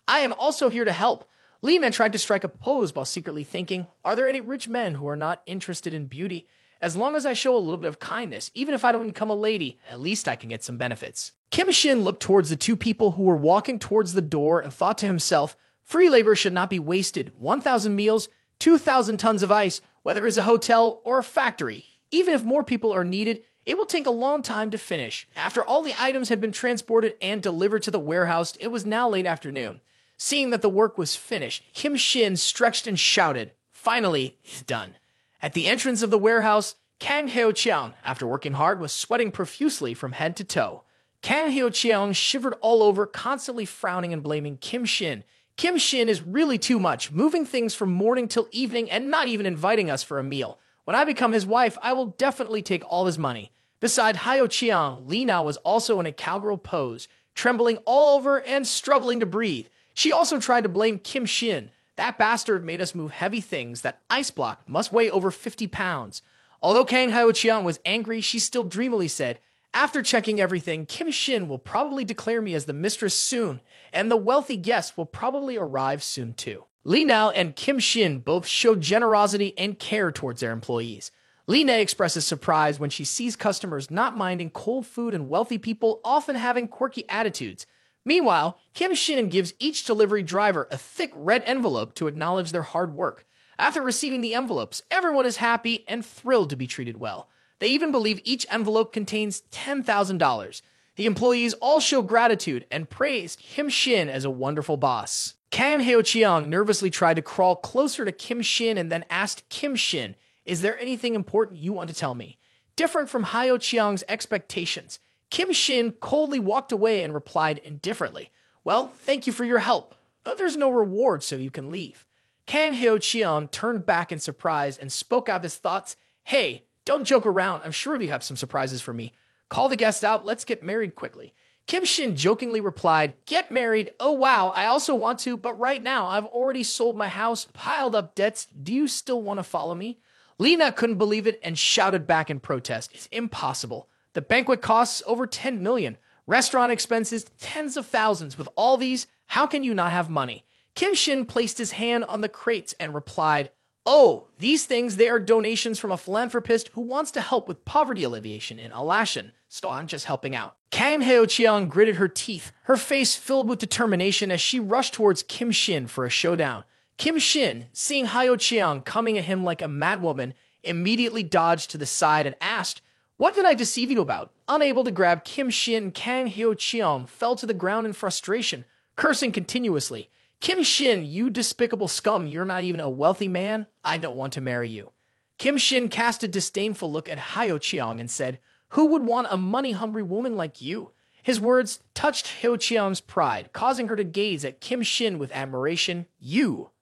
I am also here to help. Lena tried to strike a pose while secretly thinking, are there any rich men who are not interested in beauty? As long as I show a little bit of kindness, even if I don't become a lady, at least I can get some benefits. Kim Shin looked towards the two people who were walking towards the door and thought to himself, free labor should not be wasted. 1,000 meals, 2,000 tons of ice, whether it's a hotel or a factory. Even if more people are needed, it will take a long time to finish. After all the items had been transported and delivered to the warehouse, it was now late afternoon. Seeing that the work was finished, Kim Shin stretched and shouted, finally, it's done. At the entrance of the warehouse, Kang Hyo-cheon, after working hard, was sweating profusely from head to toe. Kang Hyo-cheon shivered all over, constantly frowning and blaming Kim Shin. Kim Shin is really too much, moving things from morning till evening and not even inviting us for a meal. When I become his wife, I will definitely take all his money. Beside Hyo-cheon, Lena was also in a cowgirl pose, trembling all over and struggling to breathe. She also tried to blame Kim Shin. That bastard made us move heavy things. That ice block must weigh over 50 pounds. Although Kang Hyo-cheon was angry, she still dreamily said, after checking everything, Kim Shin will probably declare me as the mistress soon, and the wealthy guests will probably arrive soon too. Li Na and Kim Shin both showed generosity and care towards their employees. Li Na expresses surprise when she sees customers not minding cold food and wealthy people often having quirky attitudes. Meanwhile, Kim Shin gives each delivery driver a thick red envelope to acknowledge their hard work. After receiving the envelopes, everyone is happy and thrilled to be treated well. They even believe each envelope contains $10,000. The employees all show gratitude and praise Kim Shin as a wonderful boss. Kang Hyo-cheon nervously tried to crawl closer to Kim Shin and then asked Kim Shin, is there anything important you want to tell me? Different from Hyo-cheon's expectations, Kim Shin coldly walked away and replied indifferently, "Well, thank you for your help, but there's no reward, so you can leave." Kang Hyo-cheon turned back in surprise and spoke out his thoughts. "Hey, don't joke around. I'm sure you have some surprises for me. Call the guests out. Let's get married quickly." Kim Shin jokingly replied, "Get married? Oh wow, I also want to, but right now I've already sold my house, piled up debts. Do you still want to follow me?" Lena couldn't believe it and shouted back in protest, "It's impossible. The banquet costs over 10 million. Restaurant expenses, tens of thousands. With all these, how can you not have money?" Kim Shin placed his hand on the crates and replied, "Oh, these things, they are donations from a philanthropist who wants to help with poverty alleviation in Alashan, so I'm just helping out." Kang Hyo-cheon gritted her teeth, her face filled with determination as she rushed towards Kim Shin for a showdown. Kim Shin, seeing Hyo-cheon coming at him like a madwoman, immediately dodged to the side and asked, "What did I deceive you about?" Unable to grab Kim Shin, Kang Hyo-cheon fell to the ground in frustration, cursing continuously. "Kim Shin, you despicable scum, you're not even a wealthy man. I don't want to marry you." Kim Shin cast a disdainful look at Hyo-cheon and said, "Who would want a money-hungry woman like you?" His words touched Hyo-cheon's pride, causing her to gaze at Kim Shin with admiration. "You!"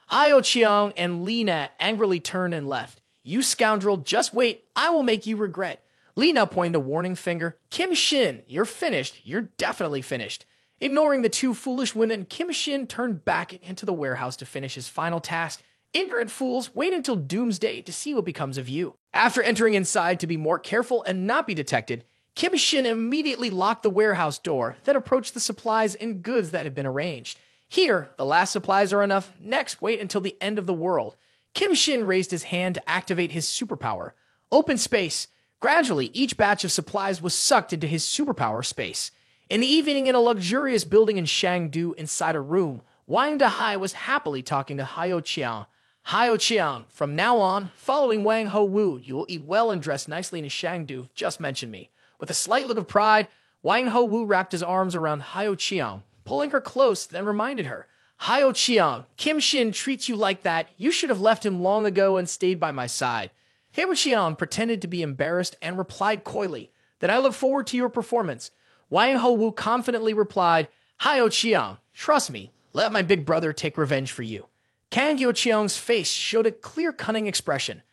Hyo-cheon and Lena angrily turned and left. "You scoundrel, just wait. I will make you regret." Lena pointed a warning finger. "Kim Shin, you're finished. You're definitely finished." Ignoring the two foolish women, Kim Shin turned back into the warehouse to finish his final task. "Ignorant fools, wait until doomsday to see what becomes of you." After entering inside to be more careful and not be detected, Kim Shin immediately locked the warehouse door, then approached the supplies and goods that had been arranged. "Here, the last supplies are enough. Next, wait until the end of the world." Kim Shin raised his hand to activate his superpower. Open space. Gradually, each batch of supplies was sucked into his superpower space. In the evening, in a luxurious building in Shangdu, inside a room, Wang Dahai was happily talking to Hyo-cheon. "Hyo-cheon, from now on, following Wang Ho-woo, you will eat well and dress nicely in Shangdu. Just mention me." With a slight look of pride, Wang Ho-woo wrapped his arms around Hyo-cheon, pulling her close, then reminded her, "Hyo-cheon, Kim Shin treats you like that. You should have left him long ago and stayed by my side." Hyo-cheon pretended to be embarrassed and replied coyly, "Then I look forward to your performance." Wang Ho-woo confidently replied, "Hyo-cheon, trust me, let my big brother take revenge for you." Kang Hyo-cheon's face showed a clear, cunning expression.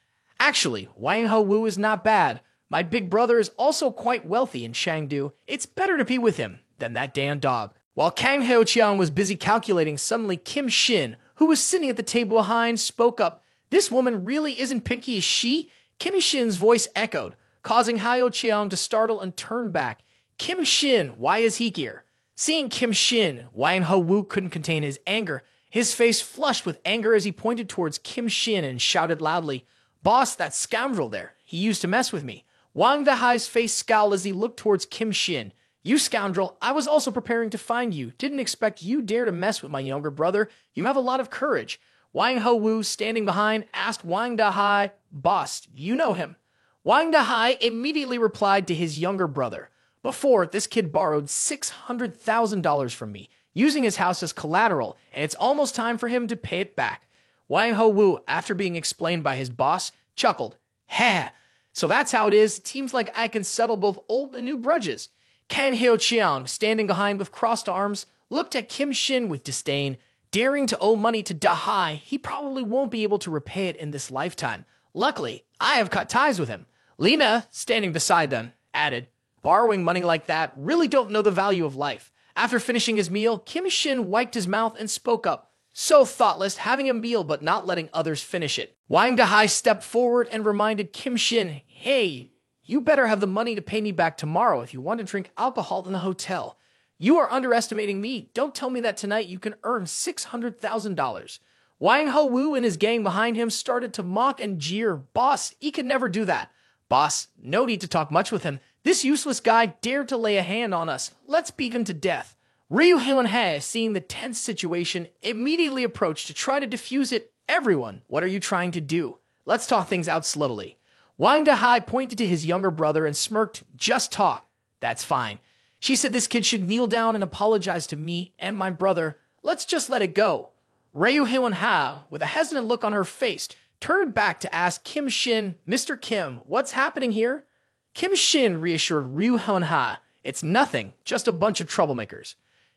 "Actually, Wang Ho-woo is not bad. My big brother is also quite wealthy in Shangdu. It's better to be with him than that damn dog." While Kang Hyo-cheon was busy calculating, suddenly Kim Shin, who was sitting at the table behind, spoke up. "This woman really isn't picky, is she?" Kim Shin's voice echoed, causing Hyo-cheon to startle and turn back. "Kim Shin, why is he here?" Seeing Kim Shin, Wang Ho-woo couldn't contain his anger. His face flushed with anger as he pointed towards Kim Shin and shouted loudly, "Boss, that scoundrel there. He used to mess with me." Wang Dahai's face scowled as he looked towards Kim Shin. "You scoundrel, I was also preparing to find you. Didn't expect you dare to mess with my younger brother. You have a lot of courage." Wang Ho-woo, standing behind, asked Wang Dahai, "Boss, you know him?" Wang Dahai immediately replied to his younger brother, "Before, this kid borrowed $600,000 from me, using his house as collateral, and it's almost time for him to pay it back." Wang Ho-woo, after being explained by his boss, chuckled. "Ha! So that's how it is. It seems like I can settle both old and new grudges." Kang Hyo-cheon, standing behind with crossed arms, looked at Kim Shin with disdain. Daring to owe money to Dahai, he probably won't be able to repay it in this lifetime. Luckily, I have cut ties with him. Lena, standing beside them, added, "Borrowing money like that really don't know the value of life." After finishing his meal, Kim Shin wiped his mouth and spoke up. So thoughtless, having a meal but not letting others finish it. Wang Dahai stepped forward and reminded Kim Shin, "Hey, you better have the money to pay me back tomorrow if you want to drink alcohol in the hotel. You are underestimating me. Don't tell me that tonight you can earn $600,000. Wang Ho-woo and his gang behind him started to mock and jeer. "Boss, he could never do that." "Boss, no need to talk much with him. This useless guy dared to lay a hand on us. Let's beat him to death." Ryu Hyun-hae, seeing the tense situation, immediately approached to try to defuse it. "Everyone, what are you trying to do? Let's talk things out slowly." Wang Dahai pointed to his younger brother and smirked. "Just talk. That's fine. She said this kid should kneel down and apologize to me and my brother. Let's just let it go." Ryu Hyun-hae, with a hesitant look on her face, turned back to ask Kim Shin, "Mr. Kim, what's happening here?" Kim Shin reassured Ryu Hyun-hae, It's nothing, just a bunch of troublemakers.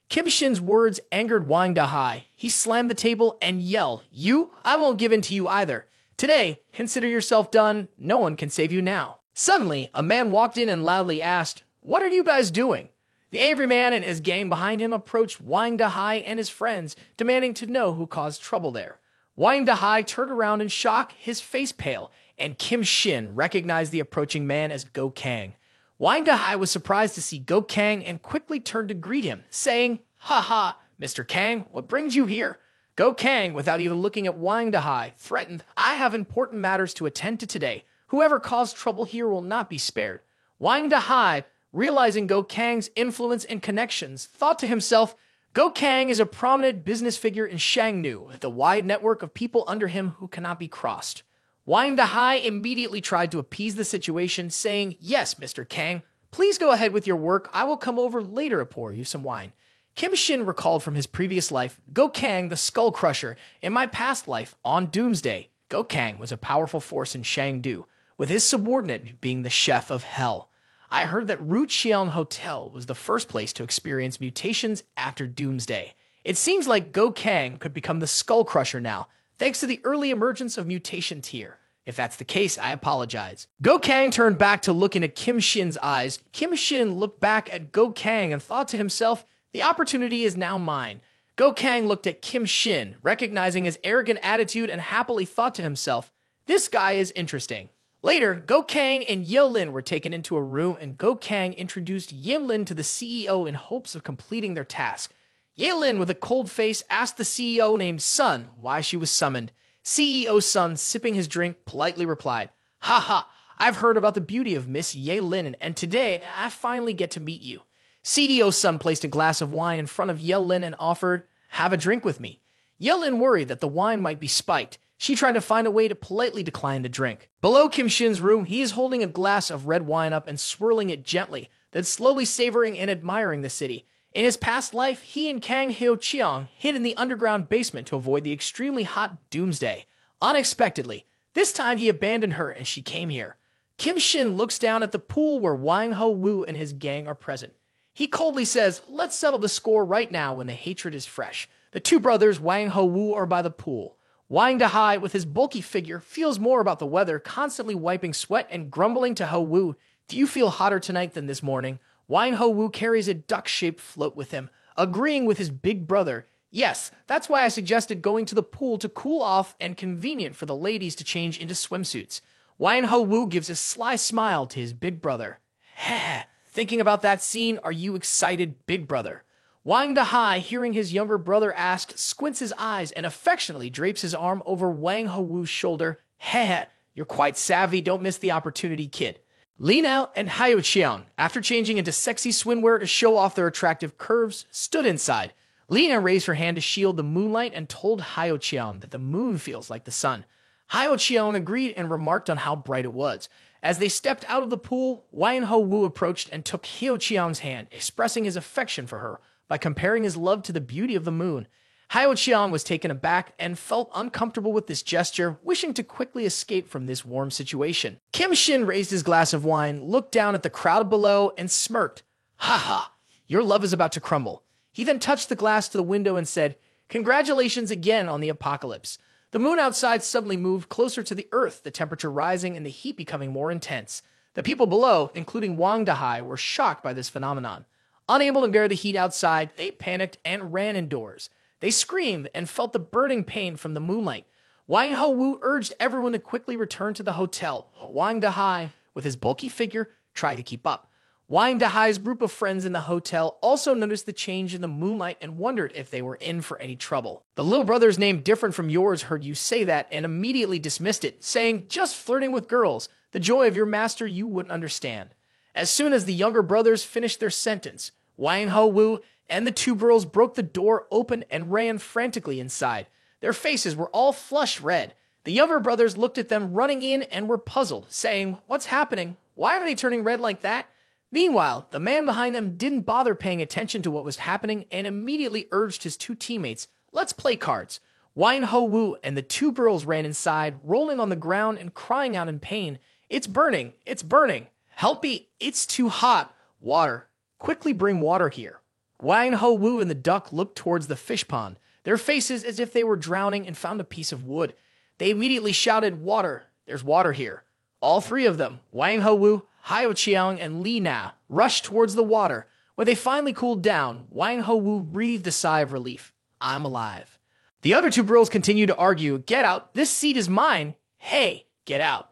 Kim Shin's words angered Wang Dahai. He slammed the table and yelled, "You? I won't give in to you either. Today, consider yourself done. No one can save you now." Suddenly, a man walked in and loudly asked, "What are you guys doing?" The angry man and his gang behind him approached Wang Dahai and his friends, demanding to know who caused trouble there. Wang Dahai turned around in shock, his face pale, and Kim Shin recognized the approaching man as Go Kang. Wang Dahai was surprised to see Go Kang and quickly turned to greet him, saying, "Ha ha, Mr. Kang, what brings you here?" Go Kang, without even looking at Wang Dahai, threatened, "I have important matters to attend to today. Whoever caused trouble here will not be spared." Wang Dahai, realizing Go Kang's influence and connections, thought to himself, Go Kang is a prominent business figure in Shangnu, with a wide network of people under him who cannot be crossed. Wang Dahai immediately tried to appease the situation, saying, "Yes, Mr. Kang, please go ahead with your work. I will come over later to pour you some wine." Kim Shin recalled from his previous life, Go Kang, the Skull Crusher. In my past life, on Doomsday, Go Kang was a powerful force in Shangdu, with his subordinate being the Chef of Hell. I heard that Rucheon Hotel was the first place to experience mutations after Doomsday. It seems like Go Kang could become the Skull Crusher now, thanks to the early emergence of mutation tier. If that's the case, I apologize. Go Kang turned back to look into Kim Shin's eyes. Kim Shin looked back at Go Kang and thought to himself, the opportunity is now mine. Go Kang looked at Kim Shin, recognizing his arrogant attitude, and happily thought to himself, this guy is interesting. Later, Go Kang and Ye Lin were taken into a room, and Go Kang introduced Ye Lin to the CEO in hopes of completing their task. Ye Lin, with a cold face, asked the CEO named Sun why she was summoned. CEO Sun, sipping his drink, politely replied, "Ha ha, I've heard about the beauty of Miss Ye Lin, and today I finally get to meet you." CDO Sun placed a glass of wine in front of Ye Lin and offered, "Have a drink with me." Ye Lin worried that the wine might be spiked. She tried to find a way to politely decline the drink. Below Kim Shin's room, he is holding a glass of red wine up and swirling it gently, then slowly savoring and admiring the city. In his past life, he and Kang Hyo Cheong hid in the underground basement to avoid the extremely hot Doomsday. Unexpectedly, this time he abandoned her and she came here. Kim Shin looks down at the pool where Wang Ho Woo and his gang are present. He coldly says, "Let's settle the score right now when the hatred is fresh." The two brothers, Wang Ho Woo, are by the pool. Wang Dahai, with his bulky figure, feels more about the weather, constantly wiping sweat and grumbling to Ho Woo, "Do you feel hotter tonight than this morning?" Wang Ho Woo carries a duck-shaped float with him, agreeing with his big brother. "Yes, that's why I suggested going to the pool to cool off and convenient for the ladies to change into swimsuits." Wang Ho Woo gives a sly smile to his big brother. "Heh, thinking about that scene, are you excited, big brother?" Wang Dahai, hearing his younger brother ask, squints his eyes and affectionately drapes his arm over Wang Ho Woo's shoulder. "Heh, you're quite savvy, don't miss the opportunity, kid." Li Nao and Hyo Cheon, after changing into sexy swimwear to show off their attractive curves, stood inside. Li Nao raised her hand to shield the moonlight and told Hyo Cheon that the moon feels like the sun. Hyo Cheon agreed and remarked on how bright it was. As they stepped out of the pool, Wang Ho Woo approached and took Hyo Cheon's hand, expressing his affection for her by comparing his love to the beauty of the moon. Hyo Cheon was taken aback and felt uncomfortable with this gesture, wishing to quickly escape from this warm situation. Kim Shin raised his glass of wine, looked down at the crowd below, and smirked. "Ha ha, your love is about to crumble." He then touched the glass to the window and said, "Congratulations again on the apocalypse." The moon outside suddenly moved closer to the earth, the temperature rising and the heat becoming more intense. The people below, including Wang Dahai, were shocked by this phenomenon. Unable to bear the heat outside, they panicked and ran indoors. They screamed and felt the burning pain from the moonlight. Wang Ho Woo urged everyone to quickly return to the hotel. Wang Dahai, with his bulky figure, tried to keep up. Wang Dahai's group of friends in the hotel also noticed the change in the moonlight and wondered if they were in for any trouble. The little brother's name different from yours heard you say that and immediately dismissed it, saying, "Just flirting with girls. The joy of your master you wouldn't understand." As soon as the younger brothers finished their sentence, Wang Ho Woo and the two girls broke the door open and ran frantically inside. Their faces were all flush red. The younger brothers looked at them running in and were puzzled, saying, "What's happening? Why are they turning red like that?" Meanwhile, the man behind them didn't bother paying attention to what was happening and immediately urged his two teammates, "Let's play cards." Wang Ho Woo and the two girls ran inside, rolling on the ground and crying out in pain, "It's burning! It's burning! Help me! It's too hot! Water! quickly bring water here. Wang Ho Wu and the duck looked towards the fish pond, their faces as if they were drowning, and found a piece of wood. They immediately shouted, "Water! There's water here." All three of them, Wang Ho Wu, Hao Qiang, and Li Na, rushed towards the water. When they finally cooled down, Wang Ho Wu breathed a sigh of relief. "I'm alive." The other two bros continued to argue, "Get out, this seat is mine." "Hey, get out."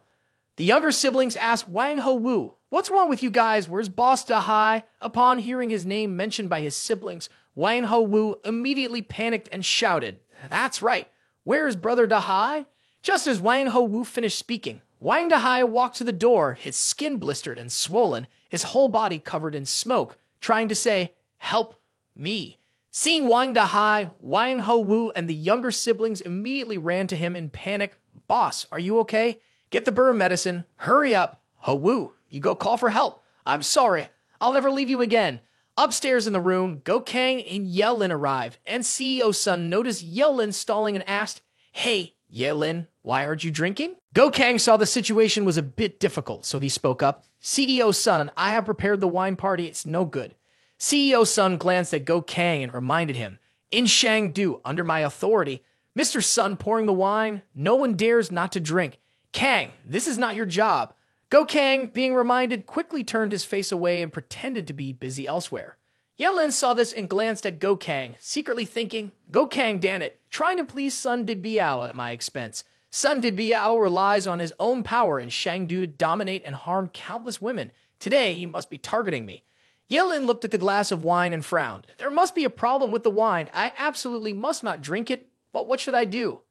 The younger siblings asked Wang Ho Wu, "What's wrong with you guys? Where's Boss Dahai?" Upon hearing his name mentioned by his siblings, Wang Ho Wu immediately panicked and shouted, "That's right, where is Brother Dahai?" Just as Wang Ho Wu finished speaking, Wang Dahai walked to the door, his skin blistered and swollen, his whole body covered in smoke, trying to say, "Help me." Seeing Wang Dahai, Wang Ho Wu and the younger siblings immediately ran to him in panic. "Boss, are you okay? Get the burn medicine. Hurry up. Ho Wu, you go call for help. I'm sorry. I'll never leave you again." Upstairs in the room, Go Kang and Yelin arrived, and CEO Sun noticed Yelin stalling and asked, "Hey, Yelin, why aren't you drinking?" Go Kang saw the situation was a bit difficult, so he spoke up. "CEO Sun, I have prepared the wine party. It's no good." CEO Sun glanced at Go Kang and reminded him, "In Shangdu, under my authority, Mr. Sun pouring the wine, no one dares not to drink. Kang, this is not your job." Go Kang, being reminded, quickly turned his face away and pretended to be busy elsewhere. Yelin saw this and glanced at Go Kang, secretly thinking, "Go Kang, damn it, trying to please Sun Did Biao at my expense. Sun Did Biao relies on his own power in Shangdu to dominate and harm countless women. Today, he must be targeting me." Yelin looked at the glass of wine and frowned. "There must be a problem with the wine. I absolutely must not drink it, but what should I do?"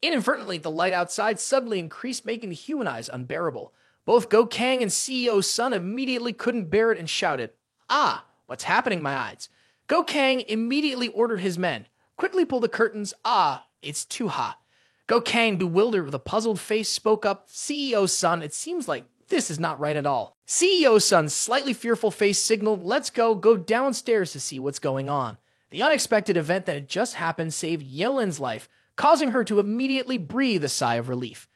Inadvertently, the light outside suddenly increased, making the human eyes unbearable. Both Go Kang and CEO Sun immediately couldn't bear it and shouted, "Ah, what's happening, my eyes?" Go Kang immediately ordered his men, "Quickly pull the curtains. Ah, it's too hot." Go Kang, bewildered with a puzzled face, spoke up, "CEO Sun, it seems like this is not right at all." CEO Sun's slightly fearful face signaled, "Let's go downstairs to see what's going on." The unexpected event that had just happened saved Yelin's life, causing her to immediately breathe a sigh of relief.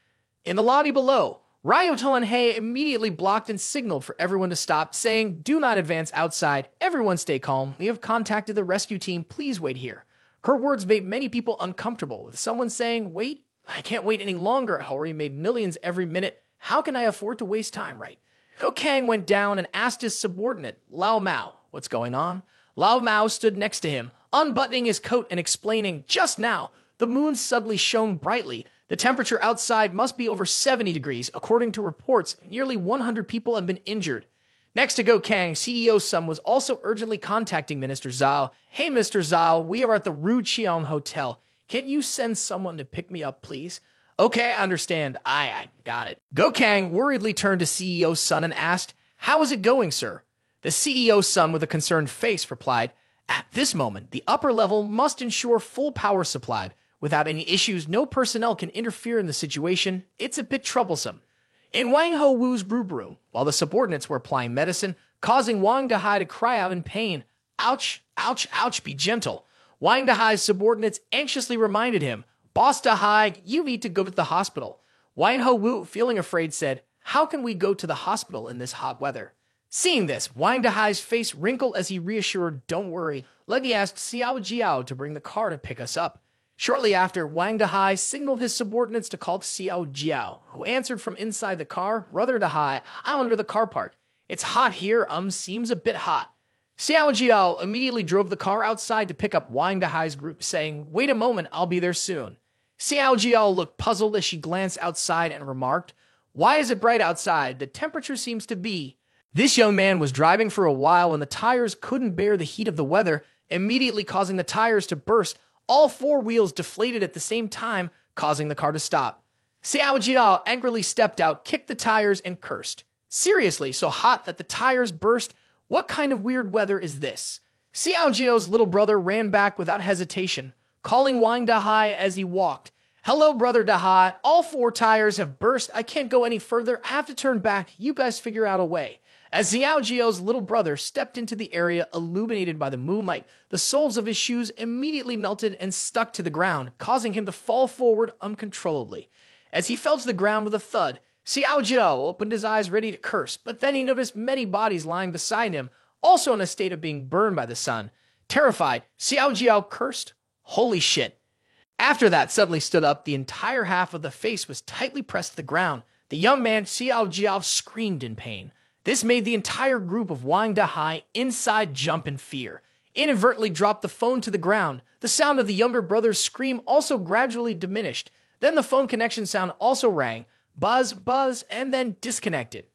In the lobby below, Ryoto and Hei immediately blocked and signaled for everyone to stop, saying, "Do not advance outside. Everyone stay calm. We have contacted the rescue team. Please wait here." Her words made many people uncomfortable, with someone saying, "Wait, I can't wait any longer. I already made millions every minute. How can I afford to waste time, right?" Go Kang went down and asked his subordinate, Lao Mao, what's going on. Lao Mao stood next to him, unbuttoning his coat and explaining, "Just now, the moon suddenly shone brightly. The temperature outside must be over 70 degrees. According to reports, nearly 100 people have been injured." Next to Go Kang, CEO Sun was also urgently contacting Minister Zhao. "Hey, Mr. Zhao, we are at the Ru Qiang Hotel. Can't you send someone to pick me up, please?" "Okay, I understand. I got it." Go Kang worriedly turned to CEO Sun and asked, "How is it going, sir?" The CEO Sun, with a concerned face, replied, "At this moment, the upper level must ensure full power supply. Without any issues, no personnel can interfere in the situation. It's a bit troublesome." In Wang Ho Wu's room, while the subordinates were applying medicine, causing Wang Dahai to cry out in pain, "Ouch, ouch, ouch, be gentle." Wang Dahai's subordinates anxiously reminded him, "Boss Dahai, you need to go to the hospital." Wang Ho Wu, feeling afraid, said, "How can we go to the hospital in this hot weather?" Seeing this, Wang Dahai's face wrinkled as he reassured, "Don't worry, let me ask Xiao Jiao to bring the car to pick us up." Shortly after, Wang Dahai signaled his subordinates to call Xiao Jiao, who answered from inside the car, "Brother Dahai, I'm under the car park. It's hot here, seems a bit hot." Xiao Jiao immediately drove the car outside to pick up Wang Dahai's group, saying, "Wait a moment, I'll be there soon." Xiao Jiao looked puzzled as she glanced outside and remarked, "Why is it bright outside? The temperature seems to be..." This young man was driving for a while when the tires couldn't bear the heat of the weather, immediately causing the tires to burst. All four wheels deflated at the same time, causing the car to stop. Xiao Jiao angrily stepped out, kicked the tires, and cursed. "Seriously, so hot that the tires burst? What kind of weird weather is this?" Xiao Jiao's little brother ran back without hesitation, calling Wang Dahai as he walked. "Hello, Brother Dahai. All four tires have burst. I can't go any further. I have to turn back. You guys figure out a way." As Xiao Jiao's little brother stepped into the area illuminated by the moonlight, the soles of his shoes immediately melted and stuck to the ground, causing him to fall forward uncontrollably. As he fell to the ground with a thud, Xiao Jiao opened his eyes ready to curse, but then he noticed many bodies lying beside him, also in a state of being burned by the sun. Terrified, Xiao Jiao cursed, "Holy shit." After that suddenly stood up, the entire half of the face was tightly pressed to the ground. The young man, Xiao Jiao, screamed in pain. This made the entire group of Wang Dahai inside jump in fear. Inadvertently dropped the phone to the ground. The sound of the younger brother's scream also gradually diminished. Then the phone connection sound also rang. Buzz, buzz, and then disconnected.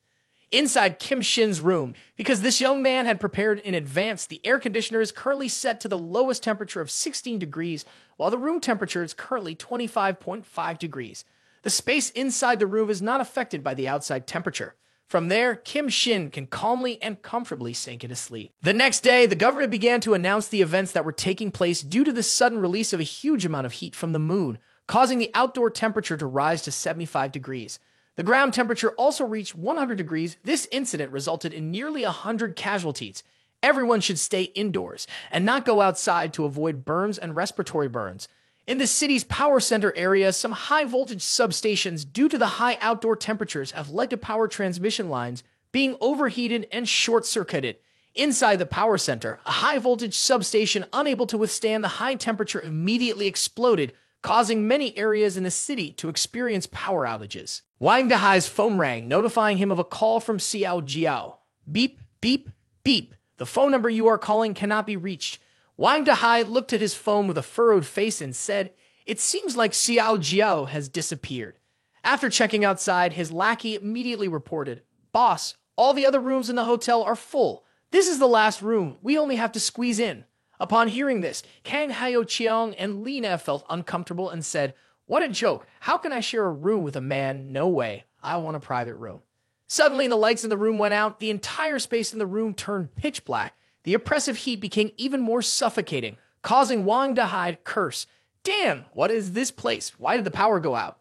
Inside Kim Shin's room, because this young man had prepared in advance, the air conditioner is currently set to the lowest temperature of 16 degrees, while the room temperature is currently 25.5 degrees. The space inside the room is not affected by the outside temperature. From there, Kim Shin can calmly and comfortably sink into sleep. The next day, the government began to announce the events that were taking place due to the sudden release of a huge amount of heat from the moon, causing the outdoor temperature to rise to 75 degrees. The ground temperature also reached 100 degrees. This incident resulted in nearly 100 casualties. Everyone should stay indoors and not go outside to avoid burns and respiratory burns. In the city's power center area, some high-voltage substations, due to the high outdoor temperatures, have led to power transmission lines being overheated and short-circuited. Inside the power center, a high-voltage substation unable to withstand the high temperature immediately exploded, causing many areas in the city to experience power outages. Wang Dahai's phone rang, notifying him of a call from Xiao Jiao. Beep, beep, beep. The phone number you are calling cannot be reached. Wang Dahai looked at his phone with a furrowed face and said, "It seems like Xiao Jiao has disappeared." After checking outside, his lackey immediately reported, "Boss, all the other rooms in the hotel are full. This is the last room. We only have to squeeze in." Upon hearing this, Kang Haoqiang and Lina felt uncomfortable and said, "What a joke. How can I share a room with a man? No way. I want a private room." Suddenly, the lights in the room went out. The entire space in the room turned pitch black. The oppressive heat became even more suffocating, causing Wang Dahai to curse. "Damn, what is this place? Why did the power go out?"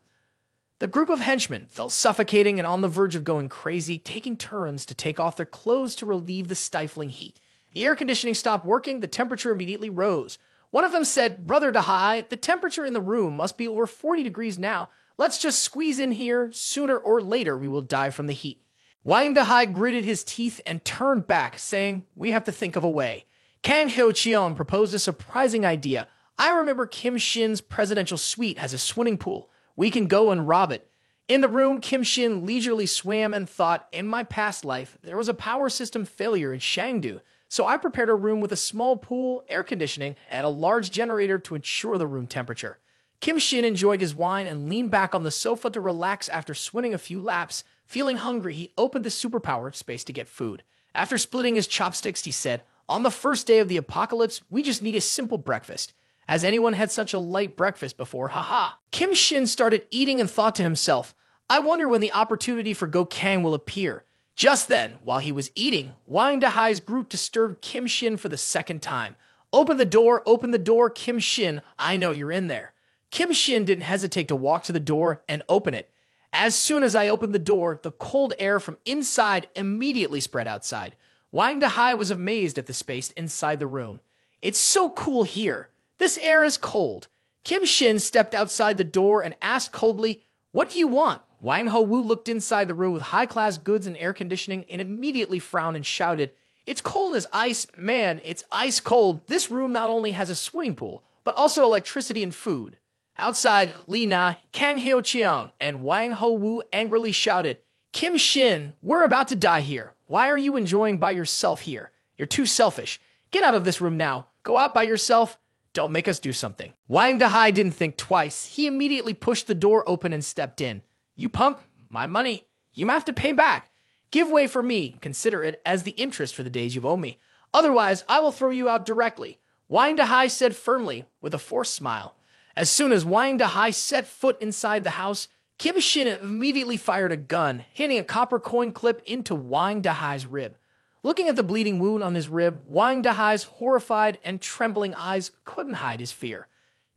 The group of henchmen felt suffocating and on the verge of going crazy, taking turns to take off their clothes to relieve the stifling heat. The air conditioning stopped working. The temperature immediately rose. One of them said, "Brother Dahai, the temperature in the room must be over 40 degrees now. Let's just squeeze in here. Sooner or later, we will die from the heat." Wang Dahai gritted his teeth and turned back, saying, "We have to think of a way." Kang Haoqiang proposed a surprising idea. "I remember Kim Shin's presidential suite has a swimming pool. We can go and rob it." In the room, Kim Shin leisurely swam and thought, "In my past life, there was a power system failure in Shangdu, so I prepared a room with a small pool, air conditioning, and a large generator to ensure the room temperature." Kim Shin enjoyed his wine and leaned back on the sofa to relax after swimming a few laps. Feeling hungry, he opened the superpowered space to get food. After splitting his chopsticks, he said, "On the first day of the apocalypse, we just need a simple breakfast. Has anyone had such a light breakfast before? Haha." Kim Shin started eating and thought to himself, "I wonder when the opportunity for Gokang will appear." Just then, while he was eating, Wang Dahai's group disturbed Kim Shin for the second time. Open the door, Kim Shin, I know you're in there." Kim Shin didn't hesitate to walk to the door and open it. "As soon as I opened the door, the cold air from inside immediately spread outside." Wang Dahai was amazed at the space inside the room. "It's so cool here. This air is cold." Kim Shin stepped outside the door and asked coldly, "What do you want?" Wang Houwu looked inside the room with high-class goods and air conditioning and immediately frowned and shouted, "It's cold as ice. Man, it's ice cold. This room not only has a swimming pool, but also electricity and food." Outside, Li Na, Kang Haoqiang, and Wang Houwu angrily shouted, "Kim Shin, we're about to die here. Why are you enjoying by yourself here? You're too selfish. Get out of this room now. Go out by yourself. Don't make us do something." Wang Dahai didn't think twice. He immediately pushed the door open and stepped in. "You punk, my money. You have to pay back. Give way for me. Consider it as the interest for the days you've owed me. Otherwise, I will throw you out directly," Wang Dahai said firmly, with a forced smile. As soon as Wang Dahai set foot inside the house, Kim Shin immediately fired a gun, hitting a copper coin clip into Wang Dahai's rib. Looking at the bleeding wound on his rib, Wang Dahai's horrified and trembling eyes couldn't hide his fear.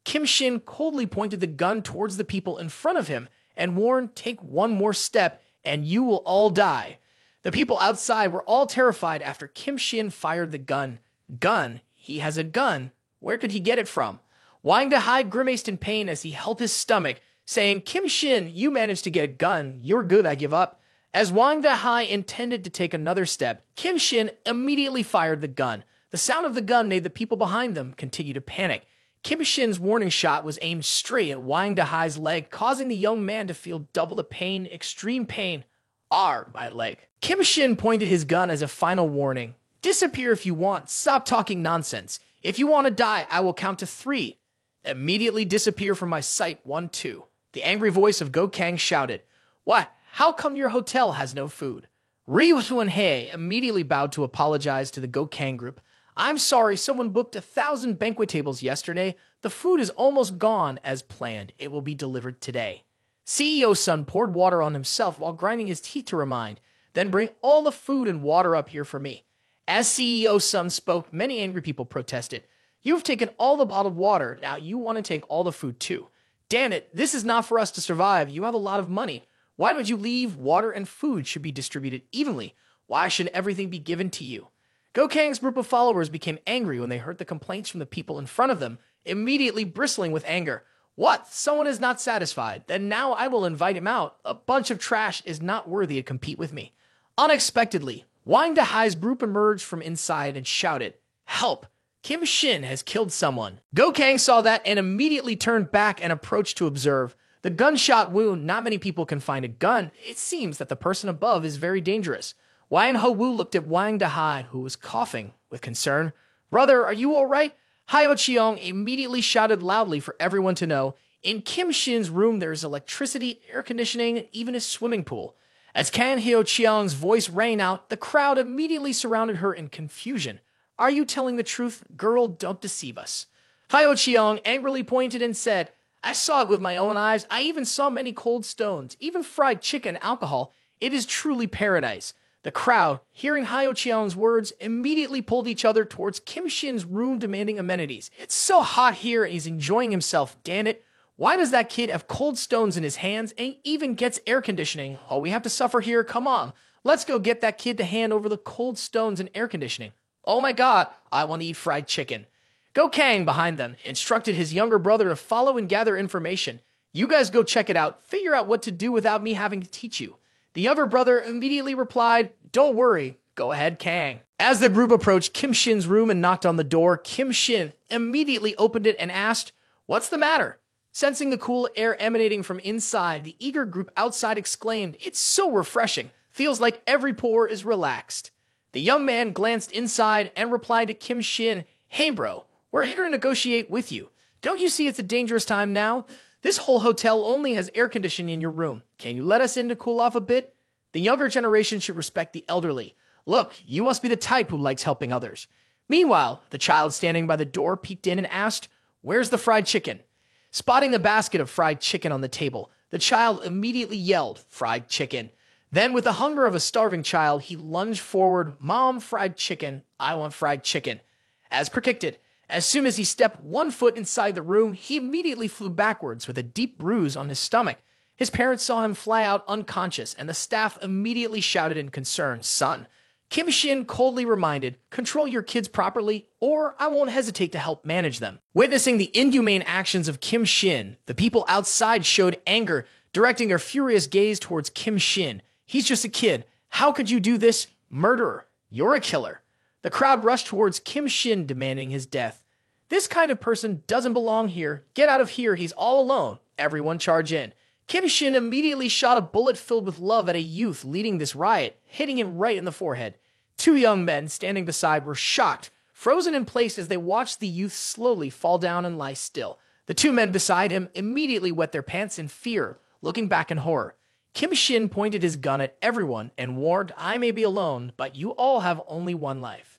Kim Shin coldly pointed the gun towards the people in front of him and warned, "Take one more step and you will all die." The people outside were all terrified after Kim Shin fired the gun. Gun? He has a gun. Where could he get it from? Wang Dahai grimaced in pain as he held his stomach, saying, "Kim Shin, you managed to get a gun. You're good, I give up." As Wang Dahai intended to take another step, Kim Shin immediately fired the gun. The sound of the gun made the people behind them continue to panic. Kim Shin's warning shot was aimed straight at Wang Dahai's leg, causing the young man to feel double the pain, extreme pain. My leg. Kim Shin pointed his gun as a final warning. Disappear if you want. Stop talking nonsense. If you want to die, I will count to 3. Immediately disappear from my sight. 1, 2. The angry voice of Go Kang shouted. What? How come your hotel has no food? Ryu Hei immediately bowed to apologize to the Go Kang group. I'm sorry, someone booked 1,000 banquet tables yesterday. The food is almost gone as planned. It will be delivered today. CEO Sun poured water on himself while grinding his teeth to remind, then bring all the food and water up here for me. As CEO Sun spoke, many angry people protested. You've taken all the bottled water, now you want to take all the food too. Damn it, this is not for us to survive. You have a lot of money. Why don't you leave? Water and food should be distributed evenly. Why should everything be given to you? Go Kang's group of followers became angry when they heard the complaints from the people in front of them, immediately bristling with anger. What? Someone is not satisfied. Then now I will invite him out. A bunch of trash is not worthy to compete with me. Unexpectedly, Wang Dahai's group emerged from inside and shouted, Help! Kim Shin has killed someone. Go Kang saw that and immediately turned back and approached to observe. The gunshot wound, not many people can find a gun. It seems that the person above is very dangerous. Wang Ho-woo looked at Wang Dahai, who was coughing with concern. Brother, are you all right? Hyo Cheong immediately shouted loudly for everyone to know. In Kim Shin's room, there is electricity, air conditioning, and even a swimming pool. As Kang Hyo Cheong's voice rang out, the crowd immediately surrounded her in confusion. Are you telling the truth? Girl, don't deceive us. Hyo Cheong angrily pointed and said, I saw it with my own eyes. I even saw many cold stones, even fried chicken, alcohol. It is truly paradise. The crowd, hearing Hyo Cheong's words, immediately pulled each other towards Kim Shin's room demanding amenities. It's so hot here and he's enjoying himself, damn it. Why does that kid have cold stones in his hands and even gets air conditioning? Oh, we have to suffer here, come on. Let's go get that kid to hand over the cold stones and air conditioning. Oh my god, I want to eat fried chicken. Go Kang, behind them, instructed his younger brother to follow and gather information. You guys go check it out, figure out what to do without me having to teach you. The younger brother immediately replied, Don't worry, go ahead, Kang. As the group approached Kim Shin's room and knocked on the door, Kim Shin immediately opened it and asked, What's the matter? Sensing the cool air emanating from inside, the eager group outside exclaimed, It's so refreshing. Feels like every pore is relaxed. The young man glanced inside and replied to Kim Shin, Hey bro, we're here to negotiate with you. Don't you see it's a dangerous time now? This whole hotel only has air conditioning in your room. Can you let us in to cool off a bit? The younger generation should respect the elderly. Look, you must be the type who likes helping others. Meanwhile, the child standing by the door peeked in and asked, Where's the fried chicken? Spotting the basket of fried chicken on the table, the child immediately yelled, Fried chicken. Then, with the hunger of a starving child, he lunged forward, Mom, fried chicken. I want fried chicken. As predicted, as soon as he stepped 1 foot inside the room, he immediately flew backwards with a deep bruise on his stomach. His parents saw him fly out unconscious, and the staff immediately shouted in concern, Son, Kim Shin coldly reminded, Control your kids properly, or I won't hesitate to help manage them. Witnessing the inhumane actions of Kim Shin, the people outside showed anger, directing their furious gaze towards Kim Shin. He's just a kid. How could you do this? Murderer. You're a killer. The crowd rushed towards Kim Shin, demanding his death. This kind of person doesn't belong here. Get out of here. He's all alone. Everyone charge in. Kim Shin immediately shot a bullet filled with love at a youth leading this riot, hitting him right in the forehead. 2 young men standing beside were shocked, frozen in place as they watched the youth slowly fall down and lie still. The 2 men beside him immediately wet their pants in fear, looking back in horror. Kim Shin pointed his gun at everyone and warned, I may be alone, but you all have only one life.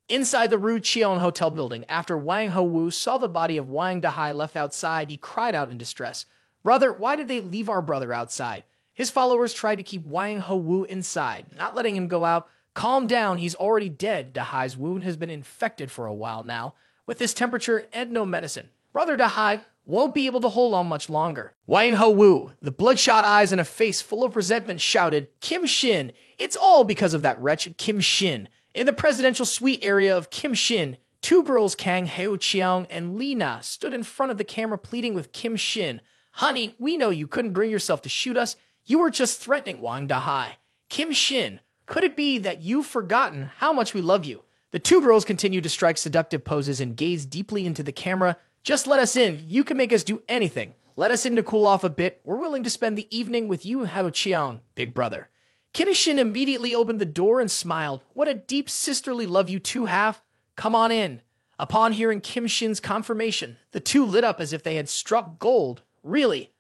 Inside the Ru Cheon Hotel building, after Wang Ho-woo saw the body of Wang Dahai left outside, he cried out in distress. Brother, why did they leave our brother outside? His followers tried to keep Wang Ho-woo inside, not letting him go out. Calm down, he's already dead. Dahai's wound has been infected for a while now. With this temperature and no medicine, Brother Dahai won't be able to hold on much longer. Wang Ho-woo, the bloodshot eyes and a face full of resentment, shouted, Kim Shin, it's all because of that wretched Kim Shin. In the presidential suite area of Kim Shin, 2 girls, Kang Hyo Cheong and Lee Na, stood in front of the camera pleading with Kim Shin. Honey, we know you couldn't bring yourself to shoot us. You were just threatening Wang Dahai. Kim Shin, could it be that you've forgotten how much we love you? The two girls continue to strike seductive poses and gaze deeply into the camera. Just let us in. You can make us do anything. Let us in to cool off a bit. We're willing to spend the evening with you, Hao Qiang, big brother. Kim Shin immediately opened the door and smiled. What a deep sisterly love you two have. Come on in. Upon hearing Kim Shin's confirmation, the two lit up as if they had struck gold. Really?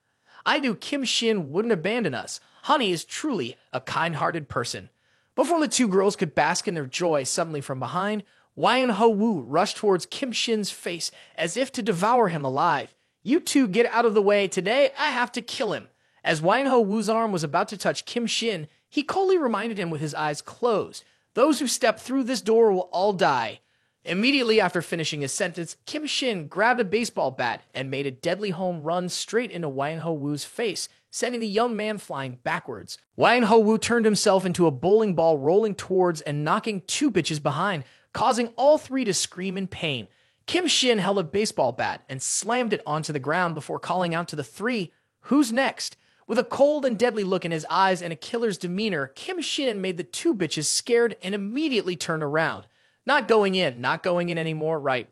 I knew Kim Shin wouldn't abandon us. Honey is truly a kind-hearted person. Before the two girls could bask in their joy, suddenly from behind, Wang Ho-woo rushed towards Kim Shin's face as if to devour him alive. You two get out of the way. Today, I have to kill him. As Wang Ho-woo's arm was about to touch Kim Shin, he coldly reminded him with his eyes closed, "Those who step through this door will all die." Immediately after finishing his sentence, Kim Shin grabbed a baseball bat and made a deadly home run straight into Wang Ho-woo's face, sending the young man flying backwards. Wang Ho-woo turned himself into a bowling ball, rolling towards and knocking two bitches behind, causing all three to scream in pain. Kim Shin held a baseball bat and slammed it onto the ground before calling out to the three, "Who's next?" With a cold and deadly look in his eyes and a killer's demeanor, Kim Shin made the two bitches scared and immediately turned around. Not going in anymore. Right.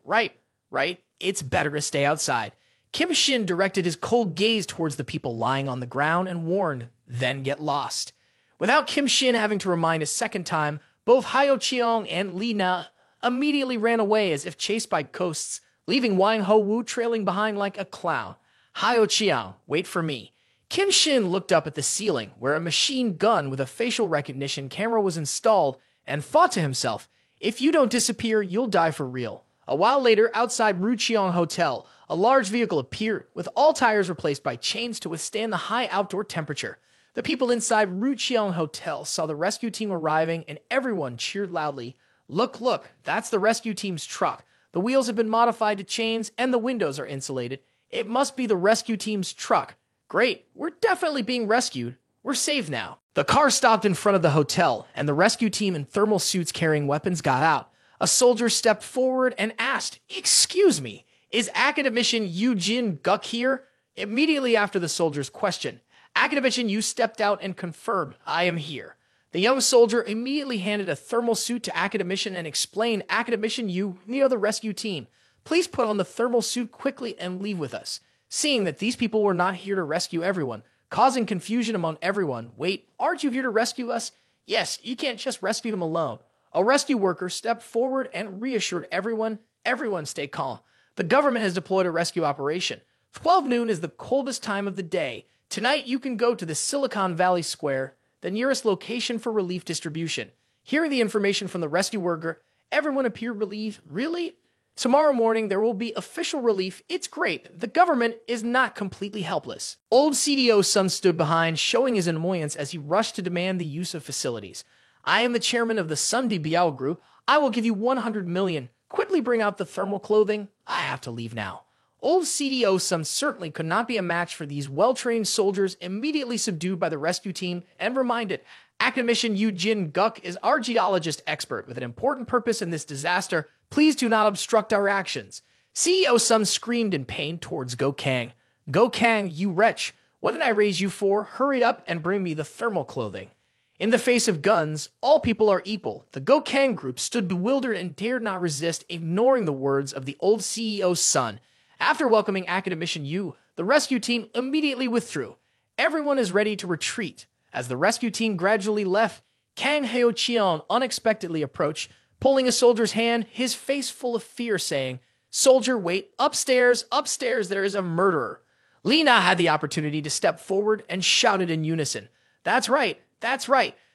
It's better to stay outside. Kim Shin directed his cold gaze towards the people lying on the ground and warned, "Then get lost." Without Kim Shin having to remind a second time, both Hao Qiang and Li Na immediately ran away as if chased by ghosts, leaving Wang Ho-woo trailing behind like a clown. "Hao Qiang, wait for me." Kim Shin looked up at the ceiling, where a machine gun with a facial recognition camera was installed, and thought to himself, "If you don't disappear, you'll die for real." A while later, outside Rucheong Hotel, a large vehicle appeared, with all tires replaced by chains to withstand the high outdoor temperature. The people inside Rucheong Hotel saw the rescue team arriving, and everyone cheered loudly. Look, that's the rescue team's truck. The wheels have been modified to chains, and the windows are insulated. It must be the rescue team's truck. Great, we're definitely being rescued. We're safe now. The car stopped in front of the hotel, and the rescue team in thermal suits carrying weapons got out. A soldier stepped forward and asked, "Excuse me, is Academician Yu Jin Guk here?" Immediately after the soldier's question, Academician Yu stepped out and confirmed, "I am here." The young soldier immediately handed a thermal suit to Academician and explained, "Academician Yu, near the rescue team. Please put on the thermal suit quickly and leave with us." Seeing that these people were not here to rescue everyone, causing confusion among everyone. "Wait, aren't you here to rescue us?" "Yes, you can't just rescue them alone." A rescue worker stepped forward and reassured everyone, "Everyone stay calm. The government has deployed a rescue operation. 12 noon is the coldest time of the day. Tonight you can go to the Silicon Valley Square, the nearest location for relief distribution." Hearing the information from the rescue worker, everyone appeared relieved. "Really? Tomorrow morning there will be official relief. It's great. The government is not completely helpless." Old CDO's son stood behind, showing his annoyance as he rushed to demand the use of facilities. "I am the chairman of the Sunday Biao Group. I will give you 100 million. Quickly bring out the thermal clothing. I have to leave now." Old CDO's son certainly could not be a match for these well-trained soldiers, immediately subdued by the rescue team and reminded, "Academician Yu Jin Guk is our geologist expert with an important purpose in this disaster. Please do not obstruct our actions." CEO Sun screamed in pain towards Go Kang. "Go Kang, you wretch! What did I raise you for? Hurry up and bring me the thermal clothing." In the face of guns, all people are equal. The Go Kang group stood bewildered and dared not resist, ignoring the words of the old CEO's son. After welcoming Academician Yu, the rescue team immediately withdrew. Everyone is ready to retreat. As the rescue team gradually left, Kang Hao Qian unexpectedly approached, pulling a soldier's hand, his face full of fear, saying, "Soldier, wait, upstairs, there is a murderer." Li Na had the opportunity to step forward and shouted in unison, That's right,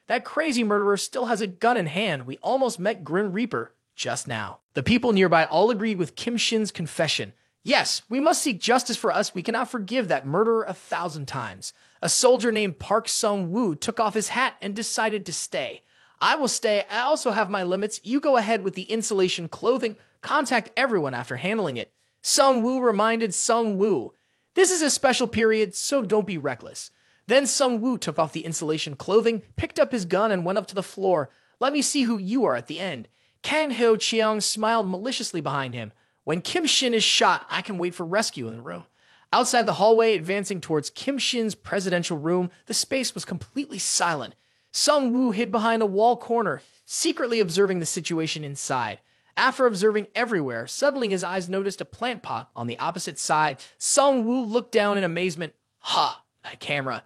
that crazy murderer still has a gun in hand. We almost met Grim Reaper just now." The people nearby all agreed with Kim Shin's confession. "Yes, we must seek justice for us. We cannot forgive that murderer 1,000 times." A soldier named Park Sung-woo took off his hat and decided to stay. "I will stay. I also have my limits. You go ahead with the insulation clothing. Contact everyone after handling it." Sung-woo reminded Sung-woo, "This is a special period, so don't be reckless." Then Sung-woo took off the insulation clothing, picked up his gun, and went up to the floor. "Let me see who you are at the end." Kang Hao Qiang smiled maliciously behind him. "When Kim Shin is shot, I can wait for rescue in the room." Outside the hallway, advancing towards Kim Shin's presidential room, the space was completely silent. Sung Woo hid behind a wall corner, secretly observing the situation inside. After observing everywhere, suddenly his eyes noticed a plant pot on the opposite side. Sung Woo looked down in amazement. Ha! A camera.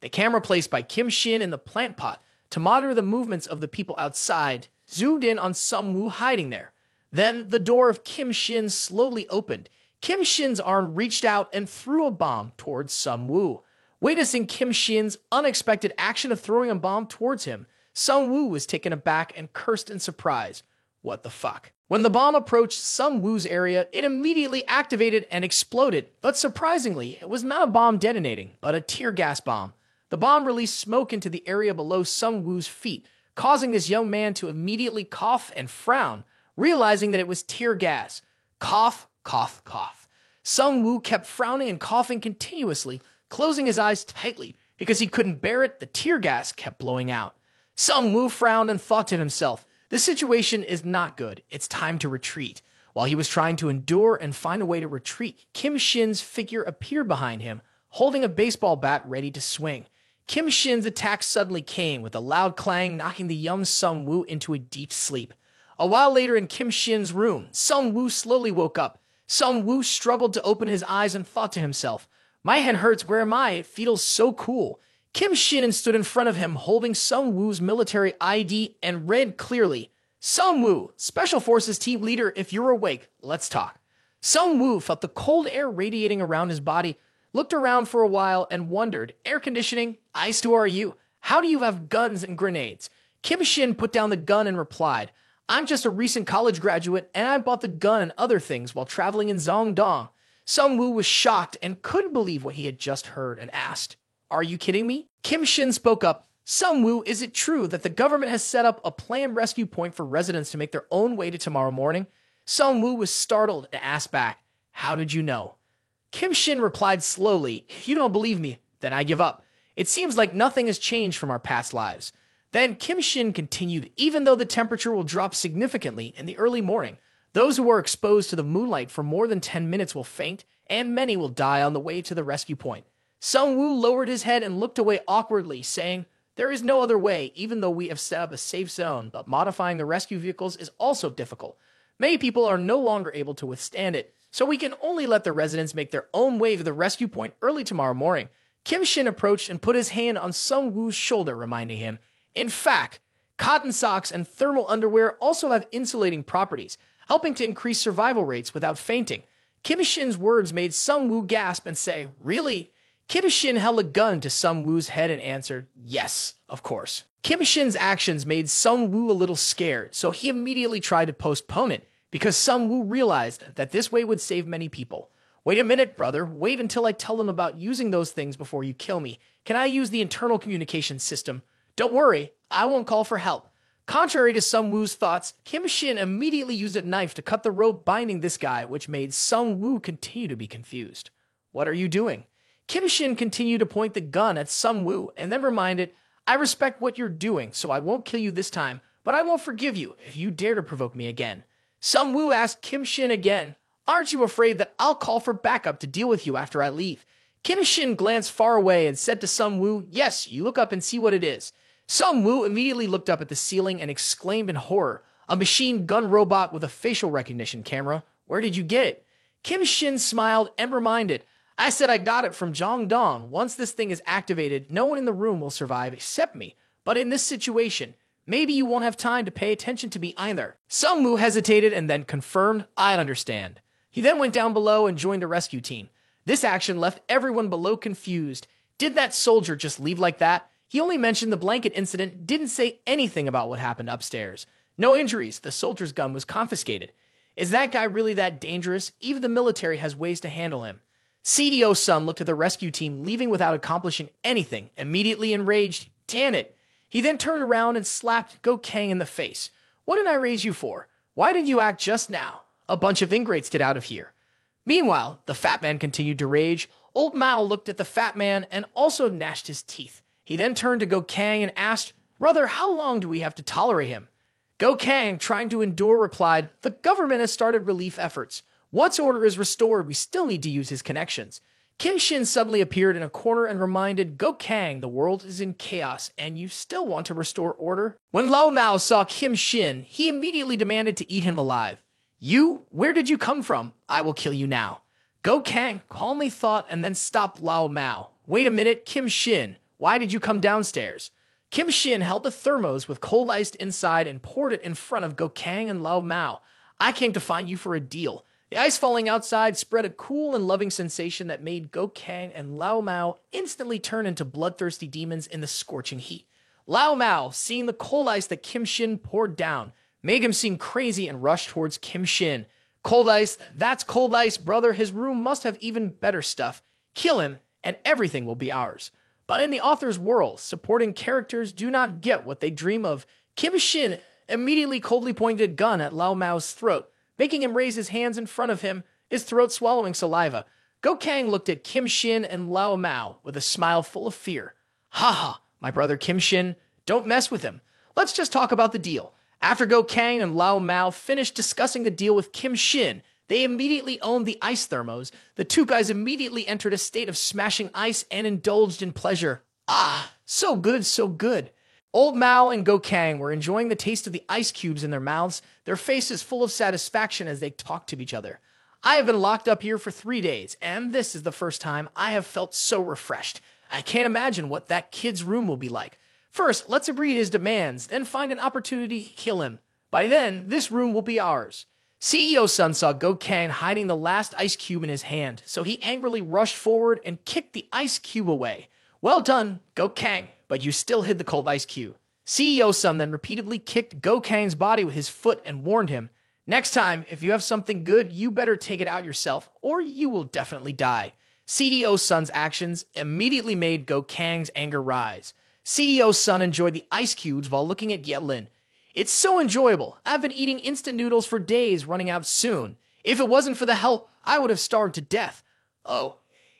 The camera placed by Kim Shin in the plant pot to monitor the movements of the people outside zoomed in on Sung Woo hiding there. Then the door of Kim Shin slowly opened. Kim Shin's arm reached out and threw a bomb towards Sung Woo. Witnessing Kim Shin's unexpected action of throwing a bomb towards him, Sung Woo was taken aback and cursed in surprise. What the fuck? When the bomb approached Sung Woo's area, it immediately activated and exploded, but surprisingly, it was not a bomb detonating, but a tear gas bomb. The bomb released smoke into the area below Sung Woo's feet, causing this young man to immediately cough and frown, realizing that it was tear gas. Cough, cough, cough. Sung Woo kept frowning and coughing continuously, closing his eyes tightly because he couldn't bear it. The tear gas kept blowing out. Sung Woo frowned and thought to himself, "This situation is not good. It's time to retreat." While he was trying to endure and find a way to retreat, Kim Shin's figure appeared behind him, holding a baseball bat ready to swing. Kim Shin's attack suddenly came with a loud clang, knocking the young Sung Woo into a deep sleep. A while later in Kim Shin's room, Sung Woo slowly woke up. Sung Woo struggled to open his eyes and thought to himself, "My head hurts, where am I? It feels so cool." Kim Shin stood in front of him holding Sung Woo's military ID and read clearly, "Sung Woo, Special Forces team leader, if you're awake, let's talk." Sung Woo felt the cold air radiating around his body, looked around for a while and wondered, "Air conditioning? Ice, who are you? How do you have guns and grenades?" Kim Shin put down the gun and replied, "I'm just a recent college graduate and I bought the gun and other things while traveling in Zongdong." Sung Woo was shocked and couldn't believe what he had just heard and asked, "Are you kidding me?" Kim Shin spoke up, "Sung Woo, is it true that the government has set up a planned rescue point for residents to make their own way to tomorrow morning?" Sung Woo was startled and asked back, "How did you know?" Kim Shin replied slowly, "If you don't believe me, then I give up. It seems like nothing has changed from our past lives." Then Kim Shin continued, "Even though the temperature will drop significantly in the early morning, those who are exposed to the moonlight for more than 10 minutes will faint, and many will die on the way to the rescue point." Sung Woo lowered his head and looked away awkwardly, saying, "There is no other way, even though we have set up a safe zone, but modifying the rescue vehicles is also difficult. Many people are no longer able to withstand it, so we can only let the residents make their own way to the rescue point early tomorrow morning." Kim Shin approached and put his hand on Sung Woo's shoulder, reminding him, "In fact, cotton socks and thermal underwear also have insulating properties, helping to increase survival rates without fainting." Kim Shin's words made Sung Woo gasp and say, "Really?" Kim Shin held a gun to Sung Woo's head and answered, "Yes, of course." Kim Shin's actions made Sung Woo a little scared, so he immediately tried to postpone it, because Sung Woo realized that this way would save many people. "Wait a minute, brother. Wait until I tell them about using those things before you kill me. Can I use the internal communication system? Don't worry, I won't call for help." Contrary to Sung Woo's thoughts, Kim Shin immediately used a knife to cut the rope binding this guy, which made Sung Woo continue to be confused. "What are you doing?" Kim Shin continued to point the gun at Sung Woo and then reminded, "I respect what you're doing, so I won't kill you this time, but I won't forgive you if you dare to provoke me again." Sung Woo asked Kim Shin again, "Aren't you afraid that I'll call for backup to deal with you after I leave?" Kim Shin glanced far away and said to Sung Woo, "Yes, you look up and see what it is." Sung Woo immediately looked up at the ceiling and exclaimed in horror, "A machine gun robot with a facial recognition camera. Where did you get it?" Kim Shin smiled and reminded, "I said I got it from Zhongdong. Once this thing is activated, no one in the room will survive except me. But in this situation, maybe you won't have time to pay attention to me either." Sung Woo hesitated and then confirmed, "I understand." He then went down below and joined a rescue team. This action left everyone below confused. Did that soldier just leave like that? He only mentioned the blanket incident, didn't say anything about what happened upstairs. No injuries, the soldier's gun was confiscated. Is that guy really that dangerous? Even the military has ways to handle him. CDO Sun looked at the rescue team leaving without accomplishing anything, immediately enraged. Damn it. He then turned around and slapped Go Kang in the face. "What did I raise you for? Why did you act just now? A bunch of ingrates, get out of here." Meanwhile, the fat man continued to rage. Old Mao looked at the fat man and also gnashed his teeth. He then turned to Go Kang and asked, "Brother, how long do we have to tolerate him?" Go Kang, trying to endure, replied, "The government has started relief efforts. Once order is restored, we still need to use his connections." Kim Shin suddenly appeared in a corner and reminded Go Kang the world is in chaos and you still want to restore order. When Lao Mao saw Kim Shin, he immediately demanded to eat him alive. You? Where did you come from? I will kill you now. Go Kang calmly thought and then stopped Lao Mao. Wait a minute, Kim Shin, why did you come downstairs? Kim Shin held the thermos with cold ice inside and poured it in front of Go Kang and Lao Mao. I came to find you for a deal. The ice falling outside spread a cool and loving sensation that made Go Kang and Lao Mao instantly turn into bloodthirsty demons in the scorching heat. Lao Mao, seeing the cold ice that Kim Shin poured down, made him seem crazy and rushed towards Kim Shin. Cold ice, that's cold ice, brother. His room must have even better stuff. Kill him, and everything will be ours. But in the author's world, supporting characters do not get what they dream of. Kim Shin immediately coldly pointed a gun at Lao Mao's throat, making him raise his hands in front of him, his throat swallowing saliva. Go Kang looked at Kim Shin and Lao Mao with a smile full of fear. Ha ha, my brother Kim Shin, don't mess with him. Let's just talk about the deal. After Go Kang and Lao Mao finished discussing the deal with Kim Shin, they immediately owned the ice thermos. The two guys immediately entered a state of smashing ice and indulged in pleasure. Ah, so good, so good. Old Mao and Go Kang were enjoying the taste of the ice cubes in their mouths, their faces full of satisfaction as they talked to each other. I have been locked up here for 3 days, and this is the first time I have felt so refreshed. I can't imagine what that kid's room will be like. First, let's agree to his demands, then find an opportunity to kill him. By then, this room will be ours. CEO Sun saw Go Kang hiding the last ice cube in his hand, so he angrily rushed forward and kicked the ice cube away. Well done, Go Kang, but you still hid the cold ice cube. CEO Sun then repeatedly kicked Go Kang's body with his foot and warned him, next time, if you have something good, you better take it out yourself, or you will definitely die. CEO Sun's actions immediately made Go Kang's anger rise. CEO Sun enjoyed the ice cubes while looking at Yetlin. It's so enjoyable. I've been eating instant noodles for days, running out soon. If it wasn't for the help, I would have starved to death. Oh,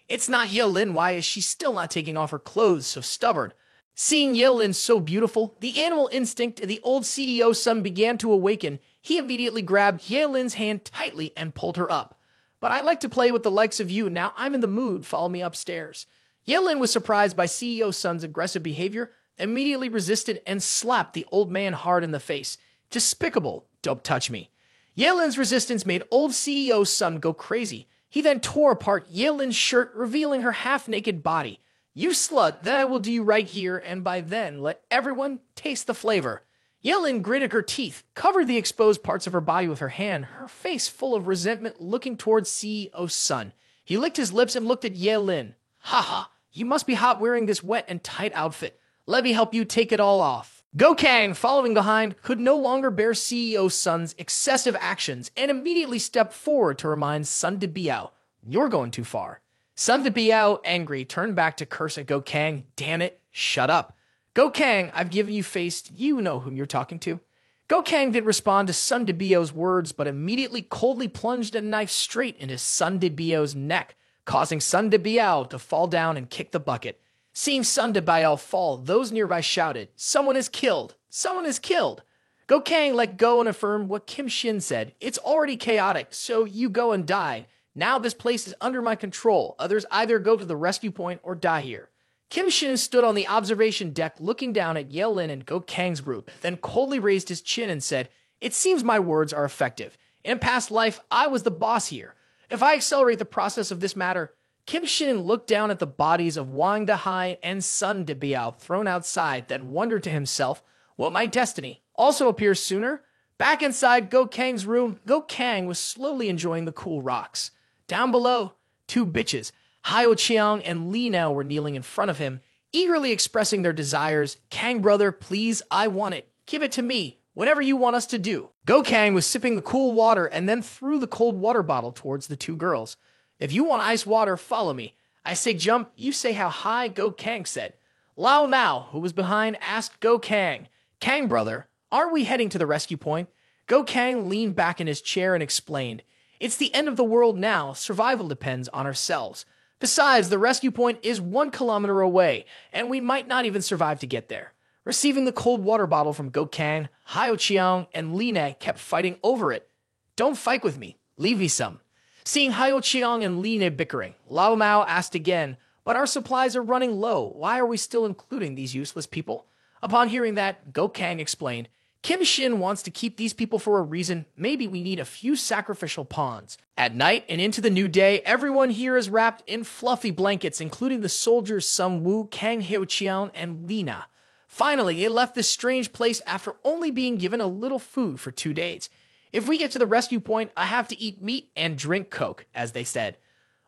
it's not Yetlin. Why is she still not taking off her clothes, so stubborn? Seeing Yetlin so beautiful, the animal instinct in the old CEO Sun began to awaken. He immediately grabbed Yelin's hand tightly and pulled her up. But I like to play with the likes of you. Now I'm in the mood. Follow me upstairs. Yelin was surprised by CEO Sun's aggressive behavior, immediately resisted and slapped the old man hard in the face. Despicable. Don't touch me. Yelin's resistance made old CEO Sun go crazy. He then tore apart Yelin's shirt, revealing her half-naked body. You slut, that I will do you right here, and by then let everyone taste the flavor. Yelin gritted her teeth, covered the exposed parts of her body with her hand, her face full of resentment looking towards CEO Sun. He licked his lips and looked at Yelin. Haha, you must be hot wearing this wet and tight outfit. Let me help you take it all off. Go Kang, following behind, could no longer bear CEO Sun's excessive actions and immediately stepped forward to remind Sun De Biao, you're going too far. Sun De Biao, angry, turned back to curse at Go Kang. Damn it, shut up. Go Kang, I've given you face, you know whom you're talking to. Go Kang didn't respond to Sun De Biao's words, but immediately coldly plunged a knife straight into Sun De Biao's neck, causing Sun De Biao to fall down and kick the bucket. Seeing Sun De Biao fall, those nearby shouted, someone is killed! Someone is killed! Go Kang let go and affirmed what Kim Shin said. It's already chaotic, so you go and die. Now this place is under my control. Others either go to the rescue point or die here. Kim Shin stood on the observation deck looking down at Yelin and Go Kang's group, then coldly raised his chin and said, it seems my words are effective. In past life, I was the boss here. If I accelerate the process of this matter, Kim Shin looked down at the bodies of Wang Dahai and Sun De Biao thrown outside, then wondered to himself, will my destiny also appear sooner? Back inside Go Kang's room, Go Kang was slowly enjoying the cool rocks. Down below, two bitches, Hao Chiang and Li Nao, were kneeling in front of him, eagerly expressing their desires. Kang brother, please, I want it. Give it to me, whatever you want us to do. Go Kang was sipping the cool water and then threw the cold water bottle towards the two girls. If you want ice water, follow me. I say jump, you say how high, Go Kang said. Lao Mao, who was behind, asked Go Kang, Kang brother, are we heading to the rescue point? Go Kang leaned back in his chair and explained, it's the end of the world now, survival depends on ourselves. Besides, the rescue point is 1 kilometer away, and we might not even survive to get there. Receiving the cold water bottle from Go Kang, Hao Chiang and Li Na kept fighting over it. Don't fight with me, leave me some. Seeing Hyo Chiang and Li Ne bickering, Lao Mao asked again, "But our supplies are running low. Why are we still including these useless people?" Upon hearing that, Go Kang explained, "Kim Shin wants to keep these people for a reason. Maybe we need a few sacrificial pawns." At night and into the new day, everyone here is wrapped in fluffy blankets, including the soldiers Sung Woo, Kang Hyo Chiang, and Lina. Finally, they left this strange place after only being given a little food for 2 days. "If we get to the rescue point, I have to eat meat and drink Coke," as they said.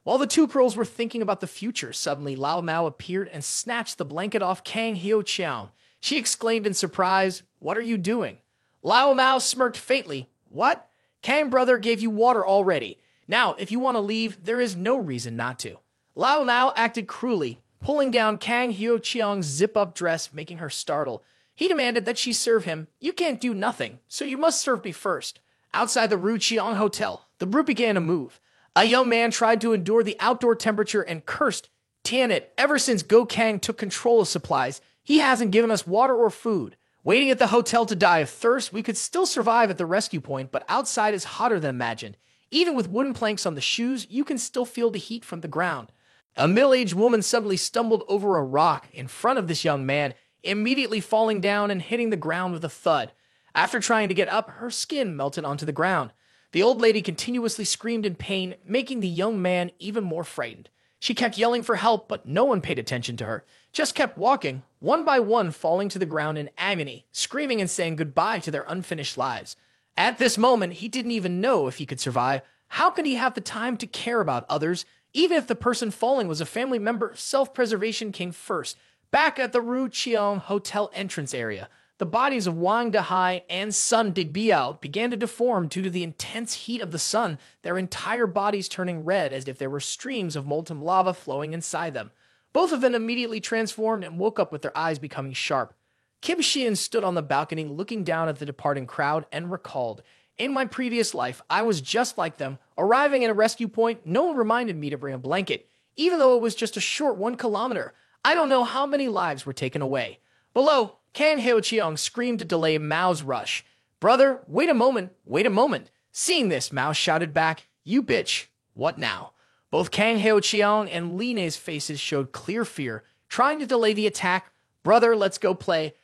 While the two girls were thinking about the future, suddenly Lao Mao appeared and snatched the blanket off Kang Hyo Chiang. She exclaimed in surprise, "What are you doing?" Lao Mao smirked faintly. "What? Kang brother gave you water already. Now, if you want to leave, there is no reason not to." Lao Mao acted cruelly, pulling down Kang Hyo Chiang's zip-up dress, making her startle. He demanded that she serve him. "You can't do nothing, so you must serve me first." Outside the Ru Chiang Hotel, the group began to move. A young man tried to endure the outdoor temperature and cursed, "Damn it, ever since Go Kang took control of supplies, he hasn't given us water or food. Waiting at the hotel to die of thirst, we could still survive at the rescue point, but outside is hotter than imagined. Even with wooden planks on the shoes, you can still feel the heat from the ground." A middle-aged woman suddenly stumbled over a rock in front of this young man, immediately falling down and hitting the ground with a thud. After trying to get up, her skin melted onto the ground. The old lady continuously screamed in pain, making the young man even more frightened. She kept yelling for help, but no one paid attention to her, just kept walking, one by one falling to the ground in agony, screaming and saying goodbye to their unfinished lives. At this moment, he didn't even know if he could survive. How could he have the time to care about others? Even if the person falling was a family member, self-preservation came first. Back at the Ru Chiang Hotel entrance area, the bodies of Wang Dahai and Sun Digbiao began to deform due to the intense heat of the sun, their entire bodies turning red as if there were streams of molten lava flowing inside them. Both of them immediately transformed and woke up with their eyes becoming sharp. Kim Shin stood on the balcony looking down at the departing crowd and recalled, "In my previous life, I was just like them. Arriving at a rescue point, no one reminded me to bring a blanket. Even though it was just a short 1 kilometer, I don't know how many lives were taken away." Below, Kang Hyo Chiang screamed to delay Mao's rush. "Brother, wait a moment, wait a moment." Seeing this, Mao shouted back, "You bitch, what now?" Both Kang Hyo Chiang and Li Ne's faces showed clear fear, trying to delay the attack. "Brother, let's go play.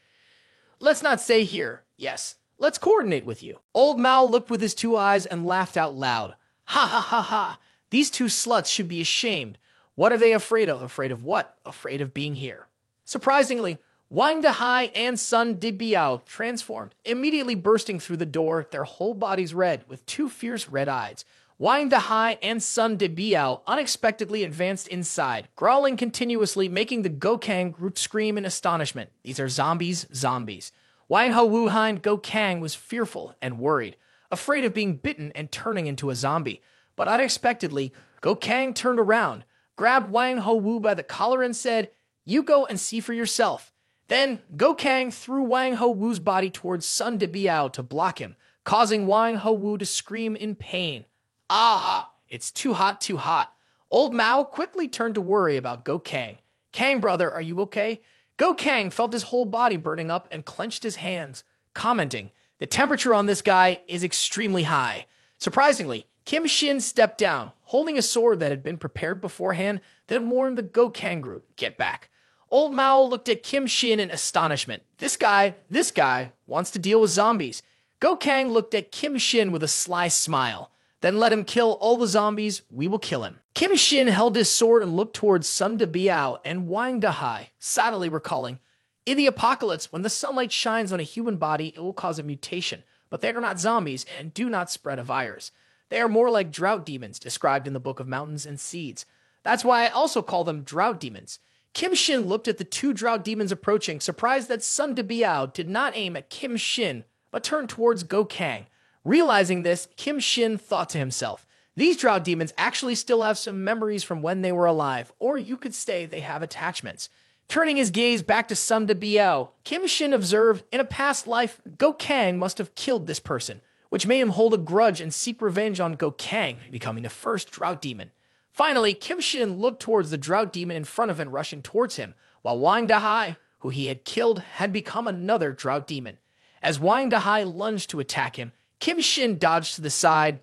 Let's not stay here. Yes, let's coordinate with you." Old Mao looked with his 2 eyes and laughed out loud. "Ha ha ha ha. These 2 sluts should be ashamed. What are they afraid of? Afraid of what? Afraid of being here." Surprisingly, Wang Dahai and Sun Digbiao transformed, immediately bursting through the door, their whole bodies red, with 2 fierce red eyes. Wang Dahai and Sun Digbiao unexpectedly advanced inside, growling continuously, making the Go Kang group scream in astonishment. These are zombies, zombies. Wang Ho Wuhan Go Kang was fearful and worried, afraid of being bitten and turning into a zombie. But unexpectedly, Go Kang turned around, grabbed Wang Ho Wu by the collar and said, "You go and see for yourself." Then, Go Kang threw Wang Ho Wu's body towards Sun Digbiao to block him, causing Wang Ho Wu to scream in pain. "Ah, it's too hot, too hot." Old Mao quickly turned to worry about Go Kang. "Kang, brother, are you okay?" Go Kang felt his whole body burning up and clenched his hands, commenting, "The temperature on this guy is extremely high." Surprisingly, Kim Shin stepped down, holding a sword that had been prepared beforehand, then warned the Go Kang group, "Get back." Old Mao looked at Kim Shin in astonishment. This guy wants to deal with zombies. Go Kang looked at Kim Shin with a sly smile. "Then let him kill all the zombies, we will kill him." Kim Shin held his sword and looked towards Sun Digbiao and Wang Dahai, sadly recalling, "In the apocalypse, when the sunlight shines on a human body, it will cause a mutation, but they are not zombies and do not spread a virus. They are more like drought demons described in the Book of Mountains and Seeds. That's why I also call them drought demons." Kim Shin looked at the 2 drought demons approaching, surprised that Sun Digbiao did not aim at Kim Shin, but turned towards Go Kang. Realizing this, Kim Shin thought to himself, "These drought demons actually still have some memories from when they were alive, or you could say they have attachments." Turning his gaze back to Sun Digbiao, Kim Shin observed, in a past life, Go Kang must have killed this person, which made him hold a grudge and seek revenge on Go Kang, becoming the first drought demon. Finally, Kim Shin looked towards the drought demon in front of him rushing towards him, while Wang Dahai, who he had killed, had become another drought demon. As Wang Dahai lunged to attack him, Kim Shin dodged to the side,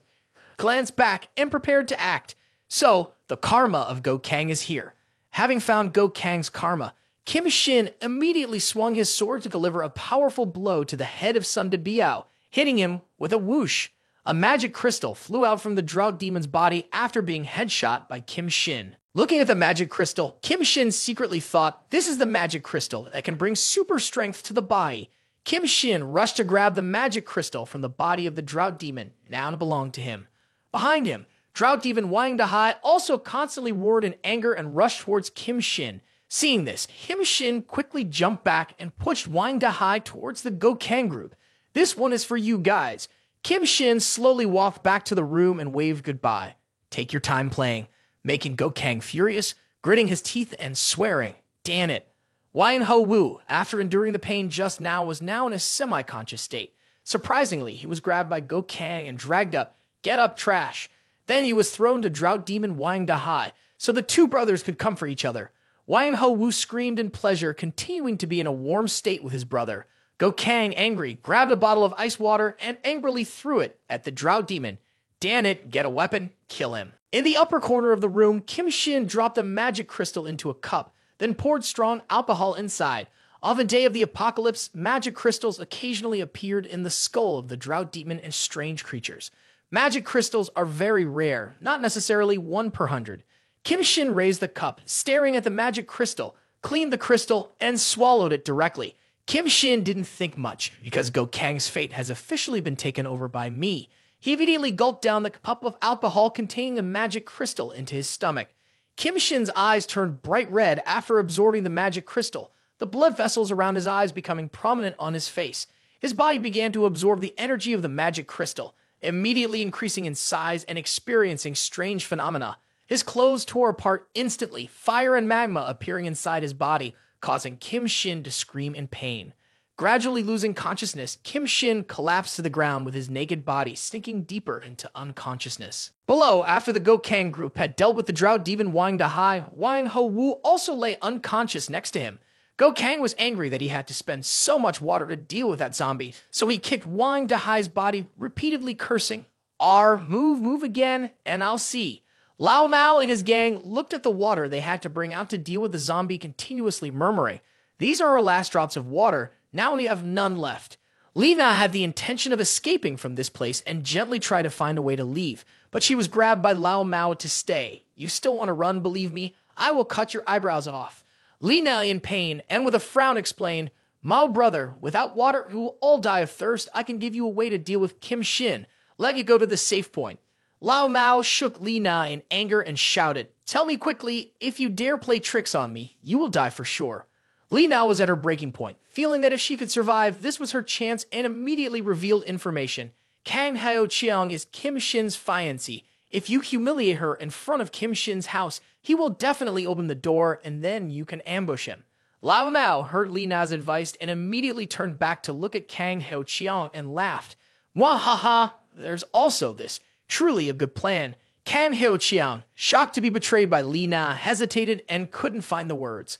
glanced back and prepared to act. So, the karma of Gokang is here. Having found Gokang's karma, Kim Shin immediately swung his sword to deliver a powerful blow to the head of Sun Biao, hitting him with a whoosh. A magic crystal flew out from the drought demon's body after being headshot by Kim Shin. Looking at the magic crystal, Kim Shin secretly thought this is the magic crystal that can bring super strength to the body. Kim Shin rushed to grab the magic crystal from the body of the drought demon, now it belonged to him. Behind him, drought demon Wang Dahai also constantly roared in anger and rushed towards Kim Shin. Seeing this, Kim Shin quickly jumped back and pushed Wang Dahai towards the Gokang group. This one is for you guys. Kim Shin slowly walked back to the room and waved goodbye. Take your time playing, making Gokang furious, gritting his teeth and swearing, "Damn it." Wang Ho Wu, after enduring the pain just now, was now in a semi-conscious state. Surprisingly, he was grabbed by Gokang and dragged up. "Get up, trash." Then he was thrown to drought demon Wang Dahai, so the two brothers could comfort each other. Wang Ho Wu screamed in pleasure, continuing to be in a warm state with his brother. Gokang, angry, grabbed a bottle of ice water and angrily threw it at the drought demon. "Damn it, get a weapon, kill him." In the upper corner of the room, Kim Shin dropped a magic crystal into a cup, then poured strong alcohol inside. On the day of the apocalypse, magic crystals occasionally appeared in the skull of the drought demon and strange creatures. Magic crystals are very rare, not necessarily 1 per 100. Kim Shin raised the cup, staring at the magic crystal, cleaned the crystal, and swallowed it directly. Kim Shin didn't think much, because Gokang's fate has officially been taken over by me. He immediately gulped down the cup of alcohol containing the magic crystal into his stomach. Kim Shin's eyes turned bright red after absorbing the magic crystal, the blood vessels around his eyes becoming prominent on his face. His body began to absorb the energy of the magic crystal, immediately increasing in size and experiencing strange phenomena. His clothes tore apart instantly, fire and magma appearing inside his body, causing Kim Shin to scream in pain. Gradually losing consciousness, Kim Shin collapsed to the ground with his naked body sinking deeper into unconsciousness. Below, after the Gokang group had dealt with the drought demon Wang Dahai, Wang Ho Wu also lay unconscious next to him. Gokang was angry that he had to spend so much water to deal with that zombie, so he kicked Wang Dahai's body, repeatedly cursing, move again, and I'll see." Lao Mao and his gang looked at the water they had to bring out to deal with the zombie, continuously murmuring, "These are our last drops of water, now we have none left." Lina had the intention of escaping from this place and gently tried to find a way to leave, but she was grabbed by Lao Mao to stay. "You still want to run, believe me? I will cut your eyebrows off." Lina, in pain and with a frown, explained, "Mao brother, without water we will all die of thirst. I can give you a way to deal with Kim Shin. Let you go to the safe point." Lao Mao shook Lina in anger and shouted, "Tell me quickly, if you dare play tricks on me, you will die for sure." Lina was at her breaking point, feeling that if she could survive, this was her chance, and immediately revealed information. Kang Hao Chiang is Kim Shin's fiancé. If you humiliate her in front of Kim Shin's house, he will definitely open the door, and then you can ambush him. Lao Mao heard Lina's advice and immediately turned back to look at Kang Hao Chiang and laughed. "Wahaha, there's also this. Truly a good plan." Kang Hao Chiang, shocked to be betrayed by Lina, hesitated and couldn't find the words.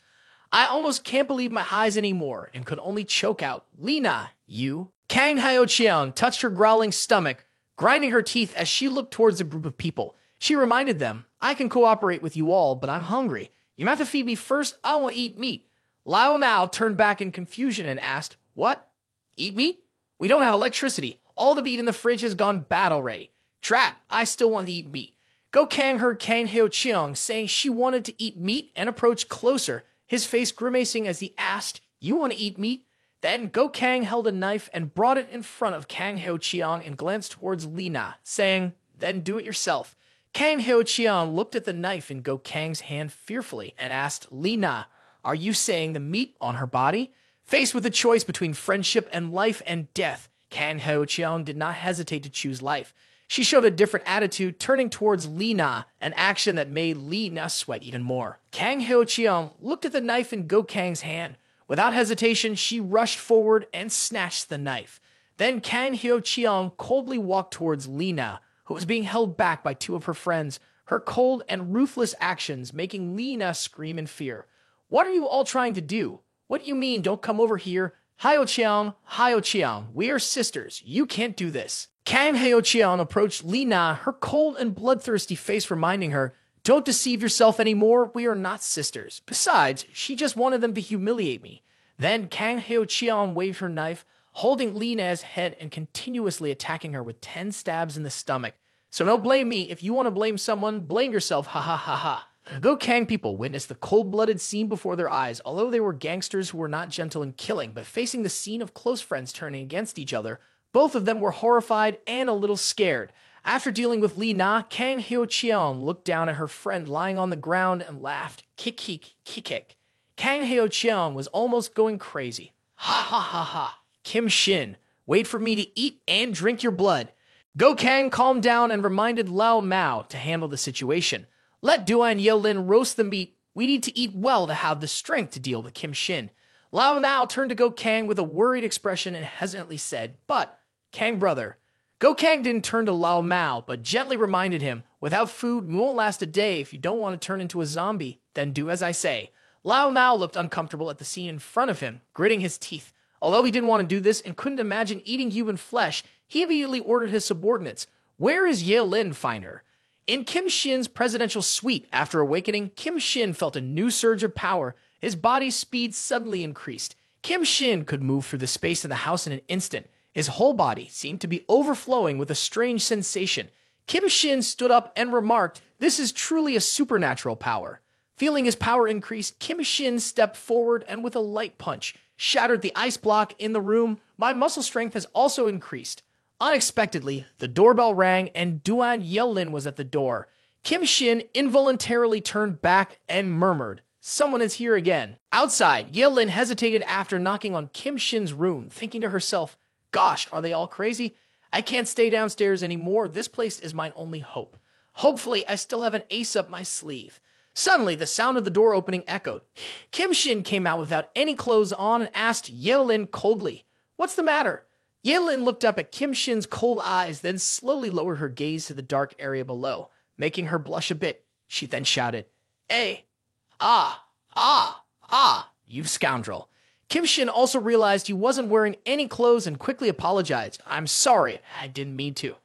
"I almost can't believe my eyes anymore," and could only choke out, "Lina, you?" Kang Hao Chiang touched her growling stomach, grinding her teeth as she looked towards the group of people. She reminded them, "I can cooperate with you all, but I'm hungry. You have to feed me first. I want to eat meat." Lao Mao turned back in confusion and asked, "What? Eat meat? We don't have electricity. All the meat in the fridge has gone bad already." "Drat, I still want to eat meat." Gokang heard Kang Hao Chiang saying she wanted to eat meat and approached closer, his face grimacing as he asked, "You want to eat meat?" Then Gokang held a knife and brought it in front of Kang Hao Chiang and glanced towards Lina, saying, "Then do it yourself." Kang Hao Chiang looked at the knife in Gokang's hand fearfully and asked, "Lina, are you saying the meat on her body?" Faced with a choice between friendship and life and death, Kang Hao Chiang did not hesitate to choose life. She showed a different attitude, turning towards Lina, an action that made Lina sweat even more. Kang Hao Chiang looked at the knife in Gokang's hand. Without hesitation, she rushed forward and snatched the knife. Then Kang Hao Chiang coldly walked towards Lina, who was being held back by two of her friends, her cold and ruthless actions making Lina scream in fear. "What are you all trying to do? What do you mean, don't come over here? Hao Chiang, we are sisters. You can't do this." Kang Heo-cheon approached Li Na, her cold and bloodthirsty face reminding her, "Don't deceive yourself anymore, we are not sisters. Besides, she just wanted them to humiliate me." Then Kang Heo-cheon waved her knife, holding Li Na's head and continuously attacking her with 10 stabs in the stomach. "So don't blame me. If you want to blame someone, blame yourself, ha ha ha ha." Go Kang people witnessed the cold-blooded scene before their eyes, although they were gangsters who were not gentle in killing, but facing the scene of close friends turning against each other, both of them were horrified and a little scared. After dealing with Li Na, Kang Heo-cheon looked down at her friend lying on the ground and laughed. Kick, kick, kick, kick. Kang Heo-cheon was almost going crazy. "Ha ha ha ha. Kim Shin, wait for me to eat and drink your blood." Go Kang calmed down and reminded Lao Mao to handle the situation. "Let Duan Yelin roast the meat. We need to eat well to have the strength to deal with Kim Shin." Lao Mao turned to Go Kang with a worried expression and hesitantly said, "But, Kang brother." Go Kang didn't turn to Lao Mao, but gently reminded him, "Without food, you won't last a day. If you don't want to turn into a zombie, then do as I say." Lao Mao looked uncomfortable at the scene in front of him, gritting his teeth. Although he didn't want to do this and couldn't imagine eating human flesh, he immediately ordered his subordinates, "Where is Ye Lin? Find her." In Kim Shin's presidential suite, after awakening, Kim Shin felt a new surge of power. His body's speed suddenly increased. Kim Shin could move through the space of the house in an instant. His whole body seemed to be overflowing with a strange sensation. Kim Shin stood up and remarked, "This is truly a supernatural power." Feeling his power increase, Kim Shin stepped forward and with a light punch, shattered the ice block in the room. "My muscle strength has also increased." Unexpectedly, the doorbell rang and Duan Yelin was at the door. Kim Shin involuntarily turned back and murmured, "Someone is here again." Outside, Yelin hesitated after knocking on Kim Shin's room, thinking to herself, "Gosh, are they all crazy? I can't stay downstairs anymore. This place is my only hope. Hopefully, I still have an ace up my sleeve." Suddenly, the sound of the door opening echoed. Kim Shin came out without any clothes on and asked Yelin coldly, "What's the matter?" Yelin looked up at Kim Shin's cold eyes, then slowly lowered her gaze to the dark area below, making her blush a bit. She then shouted, "Hey, you scoundrel." Kim Shin also realized he wasn't wearing any clothes and quickly apologized. "I'm sorry, I didn't mean to."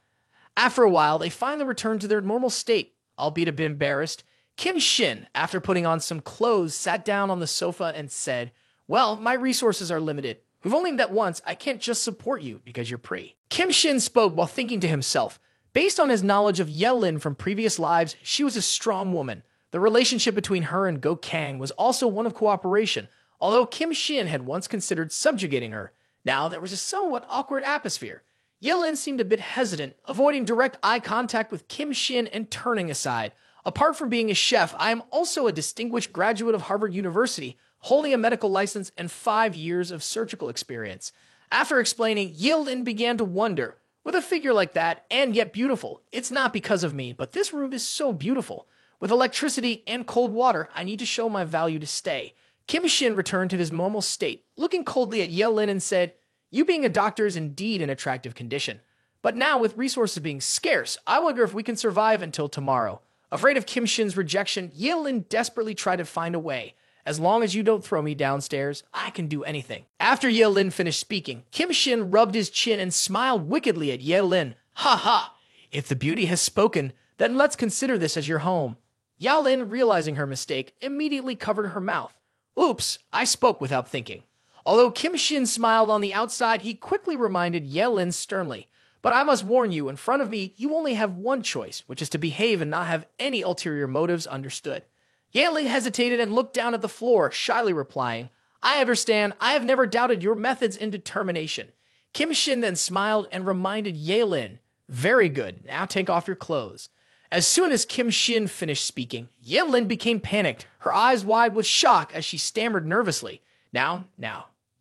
After a while, they finally returned to their normal state, albeit a bit embarrassed. Kim Shin, after putting on some clothes, sat down on the sofa and said, "Well, my resources are limited. We've only met once. I can't just support you because you're pretty." Kim Shin spoke while thinking to himself. Based on his knowledge of Yelin from previous lives, she was a strong woman. The relationship between her and Go Kang was also one of cooperation, although Kim Shin had once considered subjugating her. Now there was a somewhat awkward atmosphere. Yelin seemed a bit hesitant, avoiding direct eye contact with Kim Shin and turning aside. Apart from being a chef, I am also a distinguished graduate of Harvard University, holding a medical license and 5 years of surgical experience. After explaining, Yelin began to wonder, with a figure like that, and yet beautiful, it's not because of me, but this room is so beautiful. With electricity and cold water, I need to show my value to stay. Kim Shin returned to his normal state, looking coldly at Yelin and said, "You being a doctor is indeed an attractive condition. But now, with resources being scarce, I wonder if we can survive until tomorrow." Afraid of Kim Shin's rejection, Yelin desperately tried to find a way. "As long as you don't throw me downstairs, I can do anything." After Yelin finished speaking, Kim Shin rubbed his chin and smiled wickedly at Yelin. "Ha ha! If the beauty has spoken, then let's consider this as your home." Yelin, realizing her mistake, immediately covered her mouth. "Oops, I spoke without thinking." Although Kim Shin smiled on the outside, he quickly reminded Yelin sternly, "But I must warn you, in front of me, you only have one choice, which is to behave and not have any ulterior motives, understood?" Yelin hesitated and looked down at the floor, shyly replying, "I understand. I have never doubted your methods and determination." Kim Shin then smiled and reminded Yelin, "Very good. Now take off your clothes." As soon as Kim Shin finished speaking, Yelin became panicked, her eyes wide with shock as she stammered nervously, Now,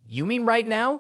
you mean right now?"